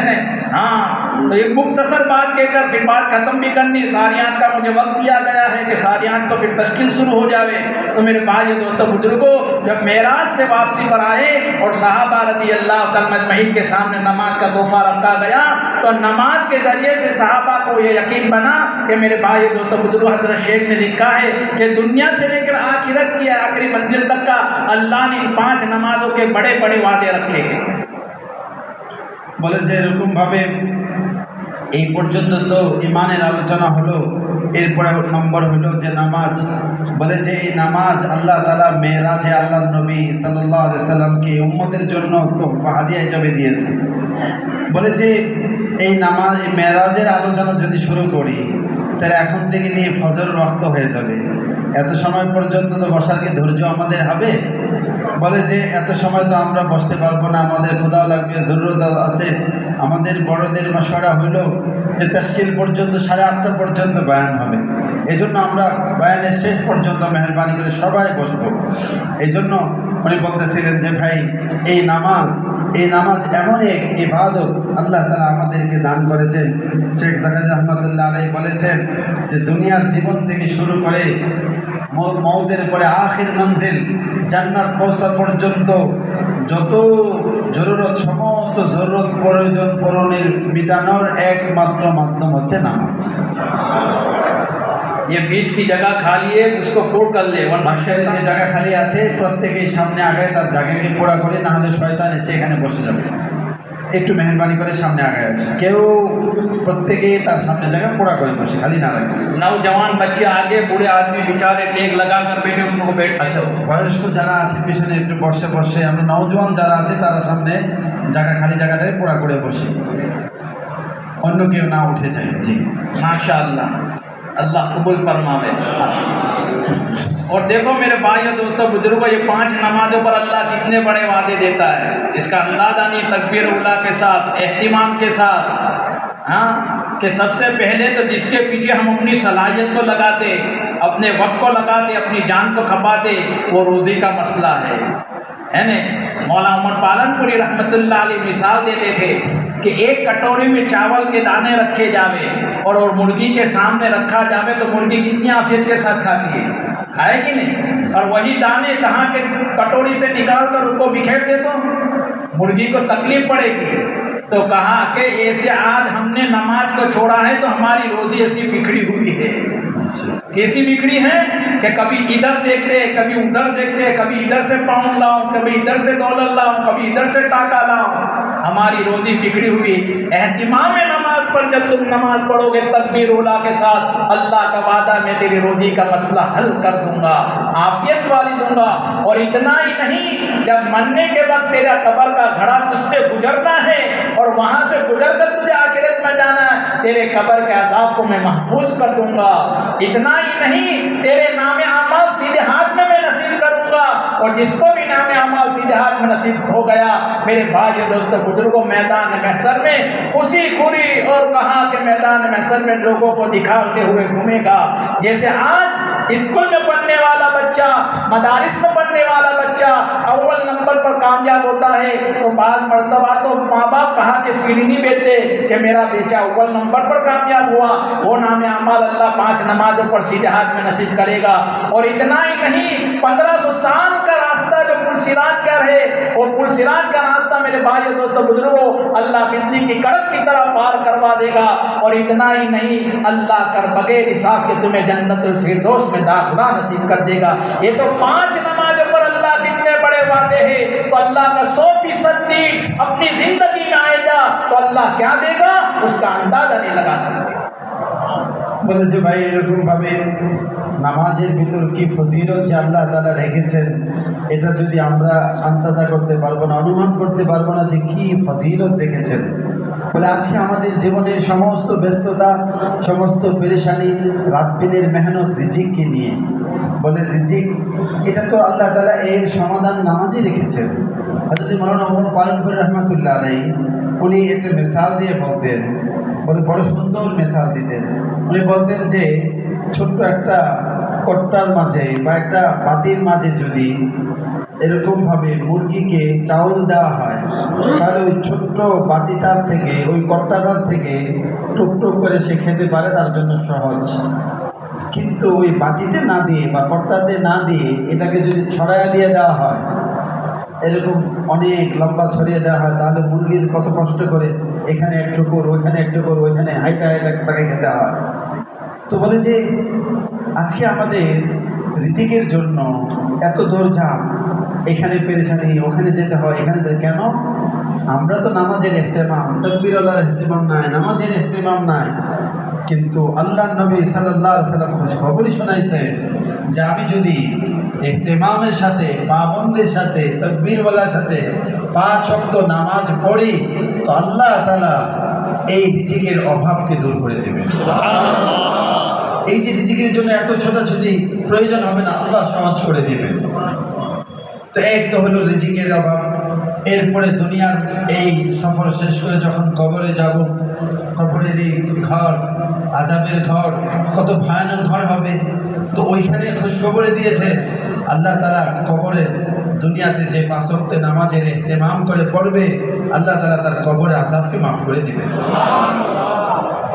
ना। हाँ, तो एक मुख्तसर बात कहकर फिर बात ख़त्म भी करनी। सारियात का मुझे वक्त दिया गया है कि सारियात तो फिर तश्कील शुरू हो जावे। तो मेरे भाई दोस्तों बुजुर्गों, जब मेराज से वापसी पर आए और सहाबा रज़ी अल्लाह तआला अजमईन के सामने नमाज का तोहफा रखा गया, तो नमाज के ज़रिए से सहाबा को ये यकीन बना कि मेरे भाई दोस्तों बुजुर्गों, हज़रत शेख ने लिखा है कि दुनिया से लेकर आखिरत की आखिरी मंजिल तक का अल्लाह ने इन 5 नमाजों के बड़े बड़े वादे रखे हैं। বলেছে এরকমভাবে এই পর্যন্ত তো ইমানের আলোচনা হলো, এরপরে নম্বর হলো যে নামাজ। বলে যে এই নামাজ আল্লাহ তাআলা মেরাজে আল্লাহর নবী সাল্লাল্লাহু আলাইহি সাল্লামকে উম্মতের জন্য তোহফা হাদিয়া হিসেবে দিয়েছে। বলে যে এই নামাজ, মেরাজের আলোচনা যদি শুরু করি তাহলে এখন থেকে নিয়ে ফজর রক্ত হয়ে যাবে। এত সময় পর্যন্ত তো বসার কি ধৈর্য আমাদের হবে? বলে যে এত সময় তো আমরা বসতে পারবো না, আমাদের ক্ষুধাও লাগবে, জরুরত আছে। আমাদের বড়দের মশওয়ারা হইল যে তাশকিল পর্যন্ত 8:30 পর্যন্ত বয়ান হবে, এই জন্য আমরা বয়ানের শেষ পর্যন্ত মেহরবানি করে সবাই বসবো। এই জন্য উনি বলতেছিলেন যে ভাই, এই নামাজ এমন এক ইবাদত আল্লাহ তাআলা আমাদেরকে দান করেছেন। শেখ জাকারিয়া রহমাতুল্লাহ আলাইহি বলেছেন যে দুনিয়ার জীবন থেকে শুরু করে মওতের পরে আখির মঞ্জিল জান্নাত পৌঁছা পর্যন্ত যত জরুরত, সমস্ত জরুরত প্রয়োজন পূরণের মিটানোর একমাত্র মাধ্যম হচ্ছে নামাজ। ये बीच की जगह खाली है, उसको पूर्ण कर ले। মাঝখানে যে জায়গা খালি আছে প্রত্যেকেই সামনে আগায় তার জায়গাকে পুরা করে, না হলে শয়তান এসে এখানে বসে যাবে। একটু মেহরবানি করে সামনে আগায় আছে, কেউ প্রত্যেকেই তার সামনে জায়গা পুরা করে বসে, খালি না রাখে। नौजवान बच्चे आगे, बूढ़े आदमी बेचारे टेक लगा कर बैठे, उनको बैठ। আচ্ছা, বয়স্ক যারা আছে পিছনে একটু বসে, আমরা নওজোয়ান যারা আছে তারা সামনে জায়গা, খালি জায়গাটায় পুরা করে বসি, অন্য কেউ না উঠে যায়। জি माशाअल्लाह, अल्लाह कबूल फरमावे। और देखो मेरे भाइयों दोस्तों बुजुर्गों, ये 5 नमाजों पर अल्लाह कितने बड़े वादे देता है, इसका अंदाज़ा नहीं। तकबीर उला के साथ, एहतिमाम के साथ, हाँ, कि सबसे पहले तो जिसके पीछे हम अपनी सलाहियत को लगाते, अपने वक्त को लगाते, अपनी जान को खपाते, वो रोज़ी का मसला है ना। मौला उमर पालनपुरी रहमतुल्लाह अलैह मिसाल देते थे कि एक कटोरी में चावल के दाने रखे जावे और मुर्गी के सामने रखा जावे तो मुर्गी कितनी आफियत के साथ खाती है कि नहीं? और वही दाने कहाँ के कटोरी से निकाल कर उनको बिखेर दे तो मुर्गी को तकलीफ पड़ेगी। तो कहा कि ऐसे आज हमने नमाज को छोड़ा है तो हमारी रोजी ऐसी बिखरी हुई है। कैसी बिखरी है कि कभी इधर देखते, कभी उधर देखते, कभी इधर से पाउंड लाओ, कभी इधर से डॉलर लाओ, कभी इधर से टाका लाओ, हमारी रोजी बिगड़ी हुई। एहतिमाम नमाज पर जब तुम नमाज पढ़ोगे तकबीर उला के साथ, अल्लाह का वादा, मैं तेरी रोजी का मसला हल कर दूंगा, आफियत वाली दूंगा। और इतना ही नहीं, जब मरने के वक्त तेरा कब्र का घड़ा तुझसे गुजरना है और वहां से गुजर कर तुझे आखिरत में जाना है, तेरे कब्र के अज़ाब को मैं महफूज कर दूंगा। इतना ही नहीं, तेरे नाम अमाल सीधे हाथ में मैं नसीब करूंगा, और जिसको भी नाम अमाल सीधे हाथ में नसीब हो गया, मेरे भाई दोस्तों बुजुर्गों, मैदान महशर में खुशी खुरी और कहा के मैदान महशर में लोगों को दिखाते हुए घूमेगा। जैसे आज स्कूल में पढ़ने वाला बच्चा, मदारिस में पढ़ने वाला बच्चा अव्वल नंबर पर कामयाब होता है, तो बाद मर्तबा तो माँ बाप कहा के सीढ़ी नहीं बेचते कि मेरा बेचा अव्वल नंबर पर कामयाब हुआ, वो नाम अमाल अल्लाह 5 नमाजों पर सीधे हाथ में नसीब करेगा। और इतना ही नहीं, 1500 साल का रास्ता जो पुल सिरात क्या है, और पुल सिरात का रास्ता मेरे भाइयों दोस्तों बुजुर्गों अल्लाह बिजली की कड़क की तरह पार करवा देगा। और इतना ही नहीं, अल्लाह कर बगैर हिसाब के तुम्हें जन्नतुल फिरदौस में दाखिला नसीब कर देगा। ये तो 5 नमाजों पर अल्लाह कितने बड़े वादे हैं। तो अल्लाह का 100% नीड अपनी जिंदगी में आएगा तो अल्लाह क्या देगा उसका अंदाजा नहीं लगा सकते। বলেছে ভাই এরকমভাবে নামাজের ভিতর কি ফজিলত যে আল্লাহ তাআলা রেখেছেন, এটা যদি আমরা আন্দাজা করতে পারবো না, অনুমান করতে পারবো না যে কি ফজিলত রেখেছেন। বলে আজকে আমাদের জীবনের সমস্ত ব্যস্ততা, সমস্ত পেরেশানি, রাত দিনের মেহনত রিজিককে নিয়ে। বলে রিজিক এটা তো আল্লাহ তাআলা এর সমাধান নামাজে রেখেছেন। হযরত মাওলানা ওমর ফারুক রহমাতুল্লাহ আলাইহি উনি একটা মিসাল দিয়ে বলতেন, বলে বড় সুন্দর মিসাল দিতেন। উনি বলতেন যে ছোট্ট একটা কট্টার মাঝে বা একটা বাটির মাঝে যদি এরকমভাবে মুরগিকে চাউল দেওয়া হয়, তাহলে ওই ছোট্ট বাটিটার থেকে, ওই কট্টাটার থেকে টুকটুক করে সে খেতে পারে, তার জন্য সহজ। কিন্তু ওই বাটিতে না দিয়ে বা কট্টাতে না দিয়ে এটাকে যদি ছড়াইয়া দিয়ে দেওয়া হয়, এরকম অনেক লম্বা ছড়িয়ে দেওয়া হয়, তাহলে মুরগির কত কষ্ট করে এখানে একটু কর, ওইখানে একটু কর, ওইখানে হাইটা হাইটা তাকে খেতে হয়। তো বলে যে আজকে আমাদের রিজিকের জন্য এত দৌড়ঝাঁপ, এখানে পেরেশানি, ওখানে যেতে হয়, এখানে যেতে কেন? আমরা তো নামাজের ইহতেমাম, তাকবীরুল্লাহর ইহতেমাম নাই, নামাজের ইহতেমাম নাই। কিন্তু আল্লাহর নবী সাল্লাল্লাহু আলাইহি ওয়াসাল্লাম খবরই শোনাইছেন যে আমি যদি ইহতেমামের সাথে, পাবন্দের সাথে, তাকবীরওয়ালার সাথে 5 ওয়াক্ত নামাজ পড়ি তো আল্লাহ তাআলা এই রিজিকের অভাবকে দূর করে দেবেন। এই যে রিজিকের জন্য এত ছোটাছুটি প্রয়োজন হবে না, আল্লাহ সহজ করে দিবেন। তো এক তো হলো রিজিকের অভাব। এরপরে দুনিয়ার এই সফর শেষ করে যখন কবরে যাব, কবরের এই ঘর, আযাবের ঘর, কত ভয়ানক ঘর হবে। তো ওইখানে খুশখবরে দিয়েছে আল্লাহ তাআলা কবরের, দুনিয়াতে যে 5 ওয়াক্ত নামাজের ইহতেমাম করে পড়বে আল্লাহ তাআলা তার কবরের আযাবকে মাফ করে দিবেন।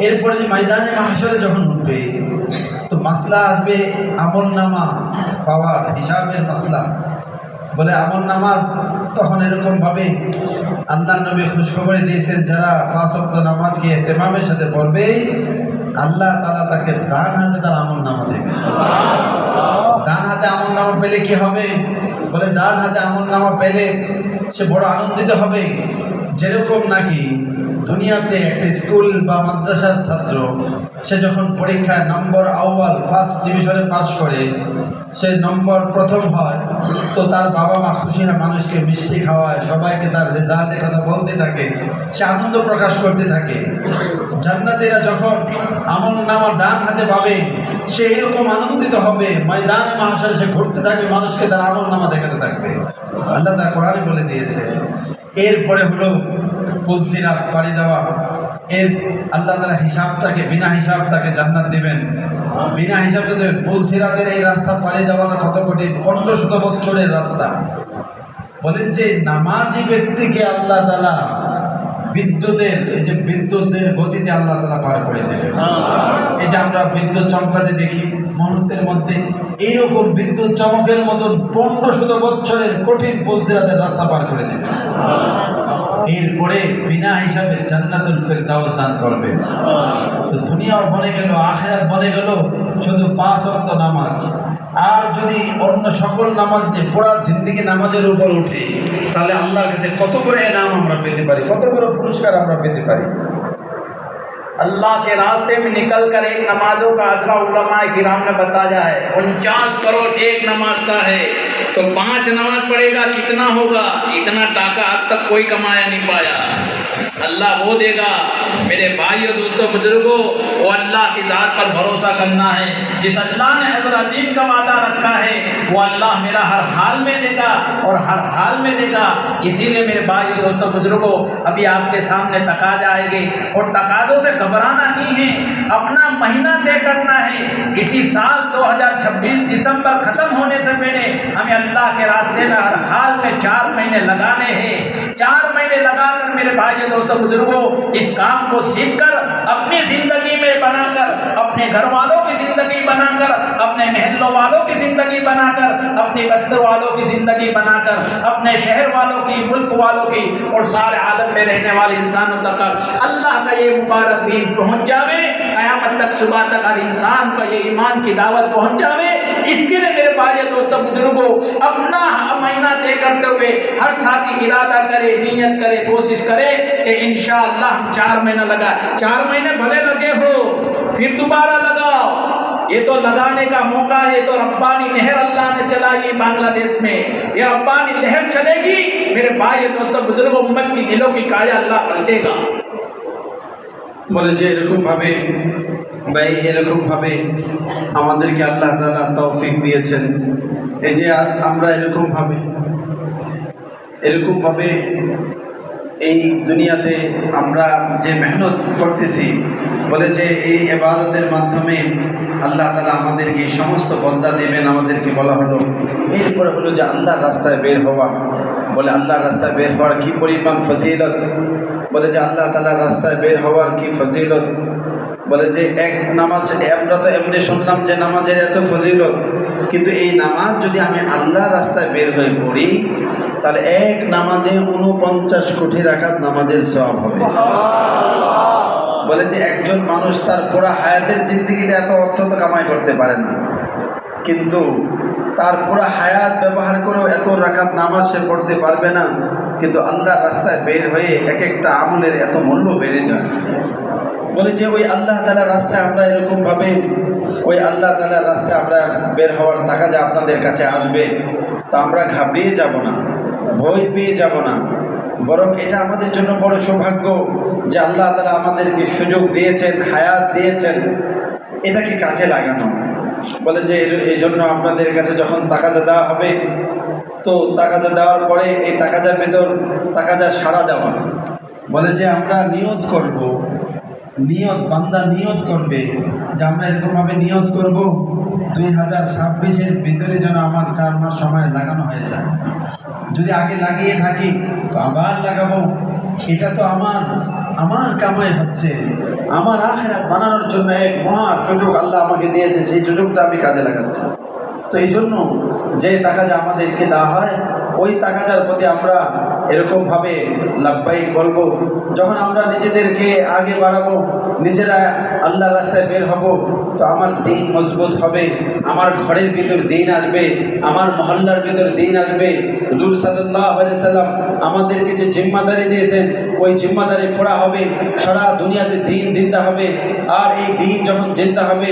এরপরে ময়দানে মাহশরে যখন উঠবে তো মাসলা আসবে আমলনামা পাওয়ার, হিসাবের মাসলা। বলে আমলনামার তখন এরকমভাবে আল্লাহ নবী খুশখবরে দিয়েছেন যারা 5 ওয়াক্ত নামাজকে ইহতেমামের সাথে পড়বে আল্লাহ তাআলা তাকে ডান হাতে তার আমলনামা দেবে। ডান হাতে আমলনামা পেলে কি হবে? বলে ডান হাতে আমলনামা পেলে সে বড় আনন্দিত হবে। যেরকম নাকি দুনিয়াতে একটা স্কুল বা মাদ্রাসার ছাত্র সে যখন পরীক্ষায় নম্বর আউয়াল, ফার্স্ট ডিভিশনে পাস করে, সে নম্বর প্রথম হয়, তো তার বাবা মা খুশি হয়, মানুষকে মিষ্টি খাওয়ায়, সবাইকে তার রেজাল্টের কথা বলতে থাকে, সে আনন্দ প্রকাশ করতে থাকে। জান্নাতীরা যখন আমলনামা ডান হাতে পাবে সে এরকম আনন্দিত হবে, ময়দানে মাহশরে সে ঘুরতে থাকবে, মানুষকে তার আমলনামা দেখাতে থাকবে। আল্লাহ তার কোরআনে বলে দিয়েছে। এরপরে হলো পুল সিরাত পাড়ি দেওয়া। এর আল্লাহ তাআলা হিসাবটাকে, বিনা হিসাব তাকে জান্নাত দিবেন, বিনা হিসাবে দেবেন। পুল সিরাতের এই রাস্তা পাড়ি দেওয়াটা কত কঠিন, 1500 বছরের রাস্তা। বলেন যে নামাজি ব্যক্তিকে আল্লাহ তাআলা বিদ্যুতের, এই যে বিদ্যুতের গতিতে আল্লাহ তাআলা পার করে দেবেন। এই যে আমরা বিদ্যুৎ চমকাতে দেখি মুহূর্তের মধ্যে, এইরকম বিদ্যুৎ চমকের মতন 1500 বছরের কঠিন পুল সিরাতের রাস্তা পার করে দেবেন। এরপরে বিনা হিসাবে জান্নাতুল ফিরদাউস দান করবে। তো দুনিয়াও বনে গেল, আখিরাত বনে গেল শুধু 5 ওয়াক্ত নামাজ। আর যদি অন্য সকল নামাজ নিয়ে পুরা জিন্দেগি নামাজের উপর উঠে তাহলে আল্লাহর কাছে কত বড় ইনাম আমরা পেতে পারি, কত বড় পুরস্কার আমরা পেতে পারি। अल्लाह के रास्ते में निकल कर एक नमाजों का अदरा उलमाए किराम ने बताया है 49 करोड़ एक नमाज का है। तो 5 नमाज पढ़ेगा कितना होगा? इतना टाका आज तक कोई कमाया नहीं पाया। अल्लाह वो देगा। मेरे भाइयों दोस्तों बुजुर्गों, वो अल्लाह की ज़ात पर भरोसा करना है। जिस अल्लाह ने हज़रत अजीम का वादा रखा है वो अल्लाह मेरा हर हाल में देगा और हर हाल में देगा। इसीलिए मेरे भाइयों दोस्तों बुजुर्गों, अभी आपके सामने तकाज़ा आएंगे और तकाज़ों से घबराना नहीं है, अपना महीना तय करना है। इसी साल 2026 दिसंबर खत्म होने से पहले हमें अल्लाह के रास्ते में हर हाल में 4 महीने लगाने हैं। 4 महीने लगाकर मेरे भाइयों दोस्तों बुजुर्गों इस काम को को सीखकर अपनी जिंदगी में बनाकर, अपने घर वालों की जिंदगी बनाकर, अपने महल्लों वालों की जिंदगी बनाकर, अपने बस्तर वालों की जिंदगी बनाकर, अपने शहर वालों की, मुल्क वालों की और सारे आलम में रहने वाले इंसानों तक अल्लाह का ये मुबारक दीन पहुंच जावे, कयामत तक सुबह तक हर इंसान का ये ईमान की दावत पहुंच जावे। इसके लिए मेरे भाई दोस्तों बुजुर्गों, अपना महीना तय करते हुए हर साथी इरादा करे, नियत करे, कोशिश करे कि इंशाअल्लाह हम 4 महीना लगा, 4 महीने भले लगे हो फिर दोबारा लगाओ, ये तो लगाने का मौका है, ये तो रब्बानी लहर अल्लाह ने चलाई बांग्लादेश में, ये रब्बानी लहर चलेगी मेरे भाई दोस्तों बुजुर्गों, उम्मत की दिलों की काया अल्लाह पलटेगा। বলে যে এরকমভাবে ভাই এরকমভাবে আমাদেরকে আল্লাহ তাআলা তৌফিক দিয়েছেন। এই যে আমরা এরকমভাবে এই দুনিয়াতে আমরা যে মেহনত করতেছি, বলে যে এই ইবাদতের মাধ্যমে আল্লাহ তাআলা আমাদেরকে সমস্ত বদলা দেবেন। আমাদেরকে বলা হলো, এরপরে হলো যে আল্লাহর রাস্তায় বের হওয়া। বলে আল্লাহর রাস্তায় বের হওয়ার কি পরিমাণ ফজিলত, বলে যে আল্লাহ তাআলার রাস্তায় বের হওয়ার কি ফজিলত। বলে যে এক নামাজ, আমরা তো এমনি শুনলাম যে নামাজের এত ফজিলত, কিন্তু এই নামাজ যদি আমি আল্লাহর রাস্তায় বের হয়ে পড়ি তাহলে এক নামাজে 49 কোটি রাকাত নামাজের সওয়াব হবে। বলে যে একজন মানুষ তার পুরা হায়াতের জিন্দেগিতে এত অর্থ তো কামাই করতে পারে না, কিন্তু তার পুরা হায়াত ব্যবহার করেও এত রাকাত নামাজ সে পড়তে পারবে না, কিন্তু আল্লাহর রাস্তায় বের হয়ে এক একটা আমলের এত মূল্য বেড়ে যায়। বলে যে ওই আল্লাহ তাআলার রাস্তায় আমরা এরকমভাবে, ওই আল্লাহ তাআলার রাস্তায় আমরা বের হওয়ার তাকাজা আপনাদের কাছে আসবে, তো আমরা ঘাবড়িয়ে যাব না, ভয় পেয়ে যাব না, বরং এটা আমাদের জন্য বড় সৌভাগ্য যে আল্লাহ তাআলা আমাদেরকে সুযোগ দিয়েছেন, হায়াত দিয়েছেন, এটাকে কাজে লাগানো। বলে যে এই জন্য আপনাদের কাছে যখন তাকাজা দেওয়া হবে, তো তাকাজা দেওয়ার পরে এই তাকাজার ভেতর তাকাজার সাড়া দেওয়া। বলে যে আমরা নিয়ত করব, নিয়ত বান্দা নিয়ত করবে যে আমরা এরকমভাবে নিয়ত করব 2026-এর ভিতরে যেন আমার 4 মাস সময় লাগানো হয়ে যায়। যদি আগে লাগিয়ে থাকি তো আবার লাগাবো, এটা তো আমার কামাই হচ্ছে, আমার আখিরাত বানানোর জন্য এক মহা সুযোগ আল্লাহ আমাকে দিয়েছে, সেই সুযোগটা আমি কাজে লাগাচ্ছি। তো এই জন্য যে তাকাজা আমাদেরকে দেওয়া হয়, ওই তাকাজার প্রতি আমরা এরকমভাবে লাব্বাইক বলবো। যখন আমরা নিজেদেরকে আগে বাড়াবো, নিজেরা আল্লাহর রাস্তায় বের হব, তো আমার দিন মজবুত হবে, আমার ঘরের ভিতর দিন আসবে, আমার মহল্লার ভিতর দিন আসবে। হুজুর সাল্লাল্লাহু আলাইহি সাল্লাম আমাদেরকে যে জিম্মাদারি দিয়েছেন, ওই জিম্মাদারি পড়া হবে, সারা দুনিয়াতে দিন জিন্দা হবে। আর এই দিন যখন জিন্দা হবে,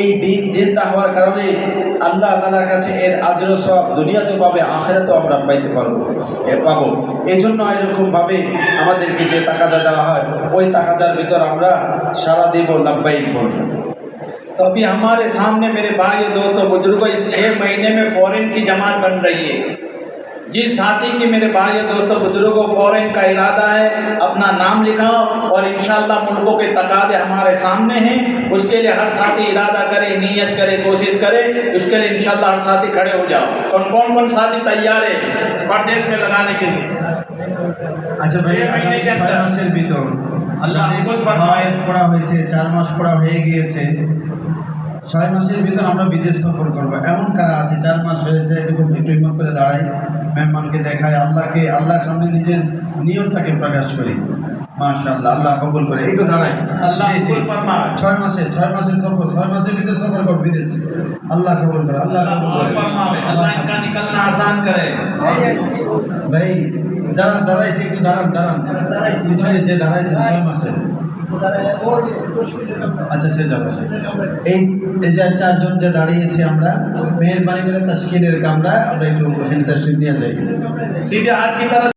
এই দিন জিন্দা হওয়ার কারণে আল্লাহ তাআলার কাছে এর আজর সওয়াব দুনিয়াতেও পাবে, আখিরাতেও আমরা পাইতে পাবো। এই জন্য এরকমভাবে আমাদেরকে যে তাকাজা দেওয়া হয়, ওই তাকাজার ভিতর আমরা সারা দেব, লাব্বাইক বলবো। तो अभी हमारे सामने मेरे भाई दोस्तों बुजुर्गों, इस 6 महीने में फॉरेन की जमात बन रही है। जिस साथी की मेरे भाई दोस्तों बुजुर्गों फॉरेन का इरादा है, अपना नाम लिखाओ और इंशाअल्लाह मुल्कों के तकादे हमारे सामने हैं। उसके लिए हर साथी इरादा करे, नियत करे, कोशिश करे, उसके लिए इंशाअल्लाह हर साथी खड़े हो जाओ। और कौन साथी तैयार है परदेश में लगाने के लिए? अच्छा भाई, 6 মাসের ভিতর আল্লাহ পড়া হয়েছে, 4 মাস পড়া হয়ে গিয়েছে, 6 মাসের ভিতর আমরা বিদেশ সফর করবো, এমন কারা আছে 4 মাস হয়েছে, এরকম একটু হিম্মত করে দাঁড়াই, মেহমানকে দেখায়, আল্লাহর সামনে নিজের নিয়তটাকে প্রকাশ করি। মাশাআল্লাহ, আল্লাহ কবুল করে। একটু দাঁড়াই, আল্লাহ কবুল ফরমায়। 6 মাসের সফর, 6 মাসের ভিতর সফর কর বিদেশ, আল্লাহ কবুল করে, আল্লাহ কবুল করে, আল্লাহ ইনকা নিকলনা আসান করে। ভাই দাঁড়াইছে, একটু দাঁড়ান, পিছনে যে দাঁড়াইছেন 6 মাসে, আচ্ছা সে যাবে। এই যে 4 জন যে দাঁড়িয়েছে, আমরা মেহেরবানি করে তাশকিলের কামরা আমরা একটু ওখানে তাশকিল দিয়ে যাই। सीधे हाथ की तरफ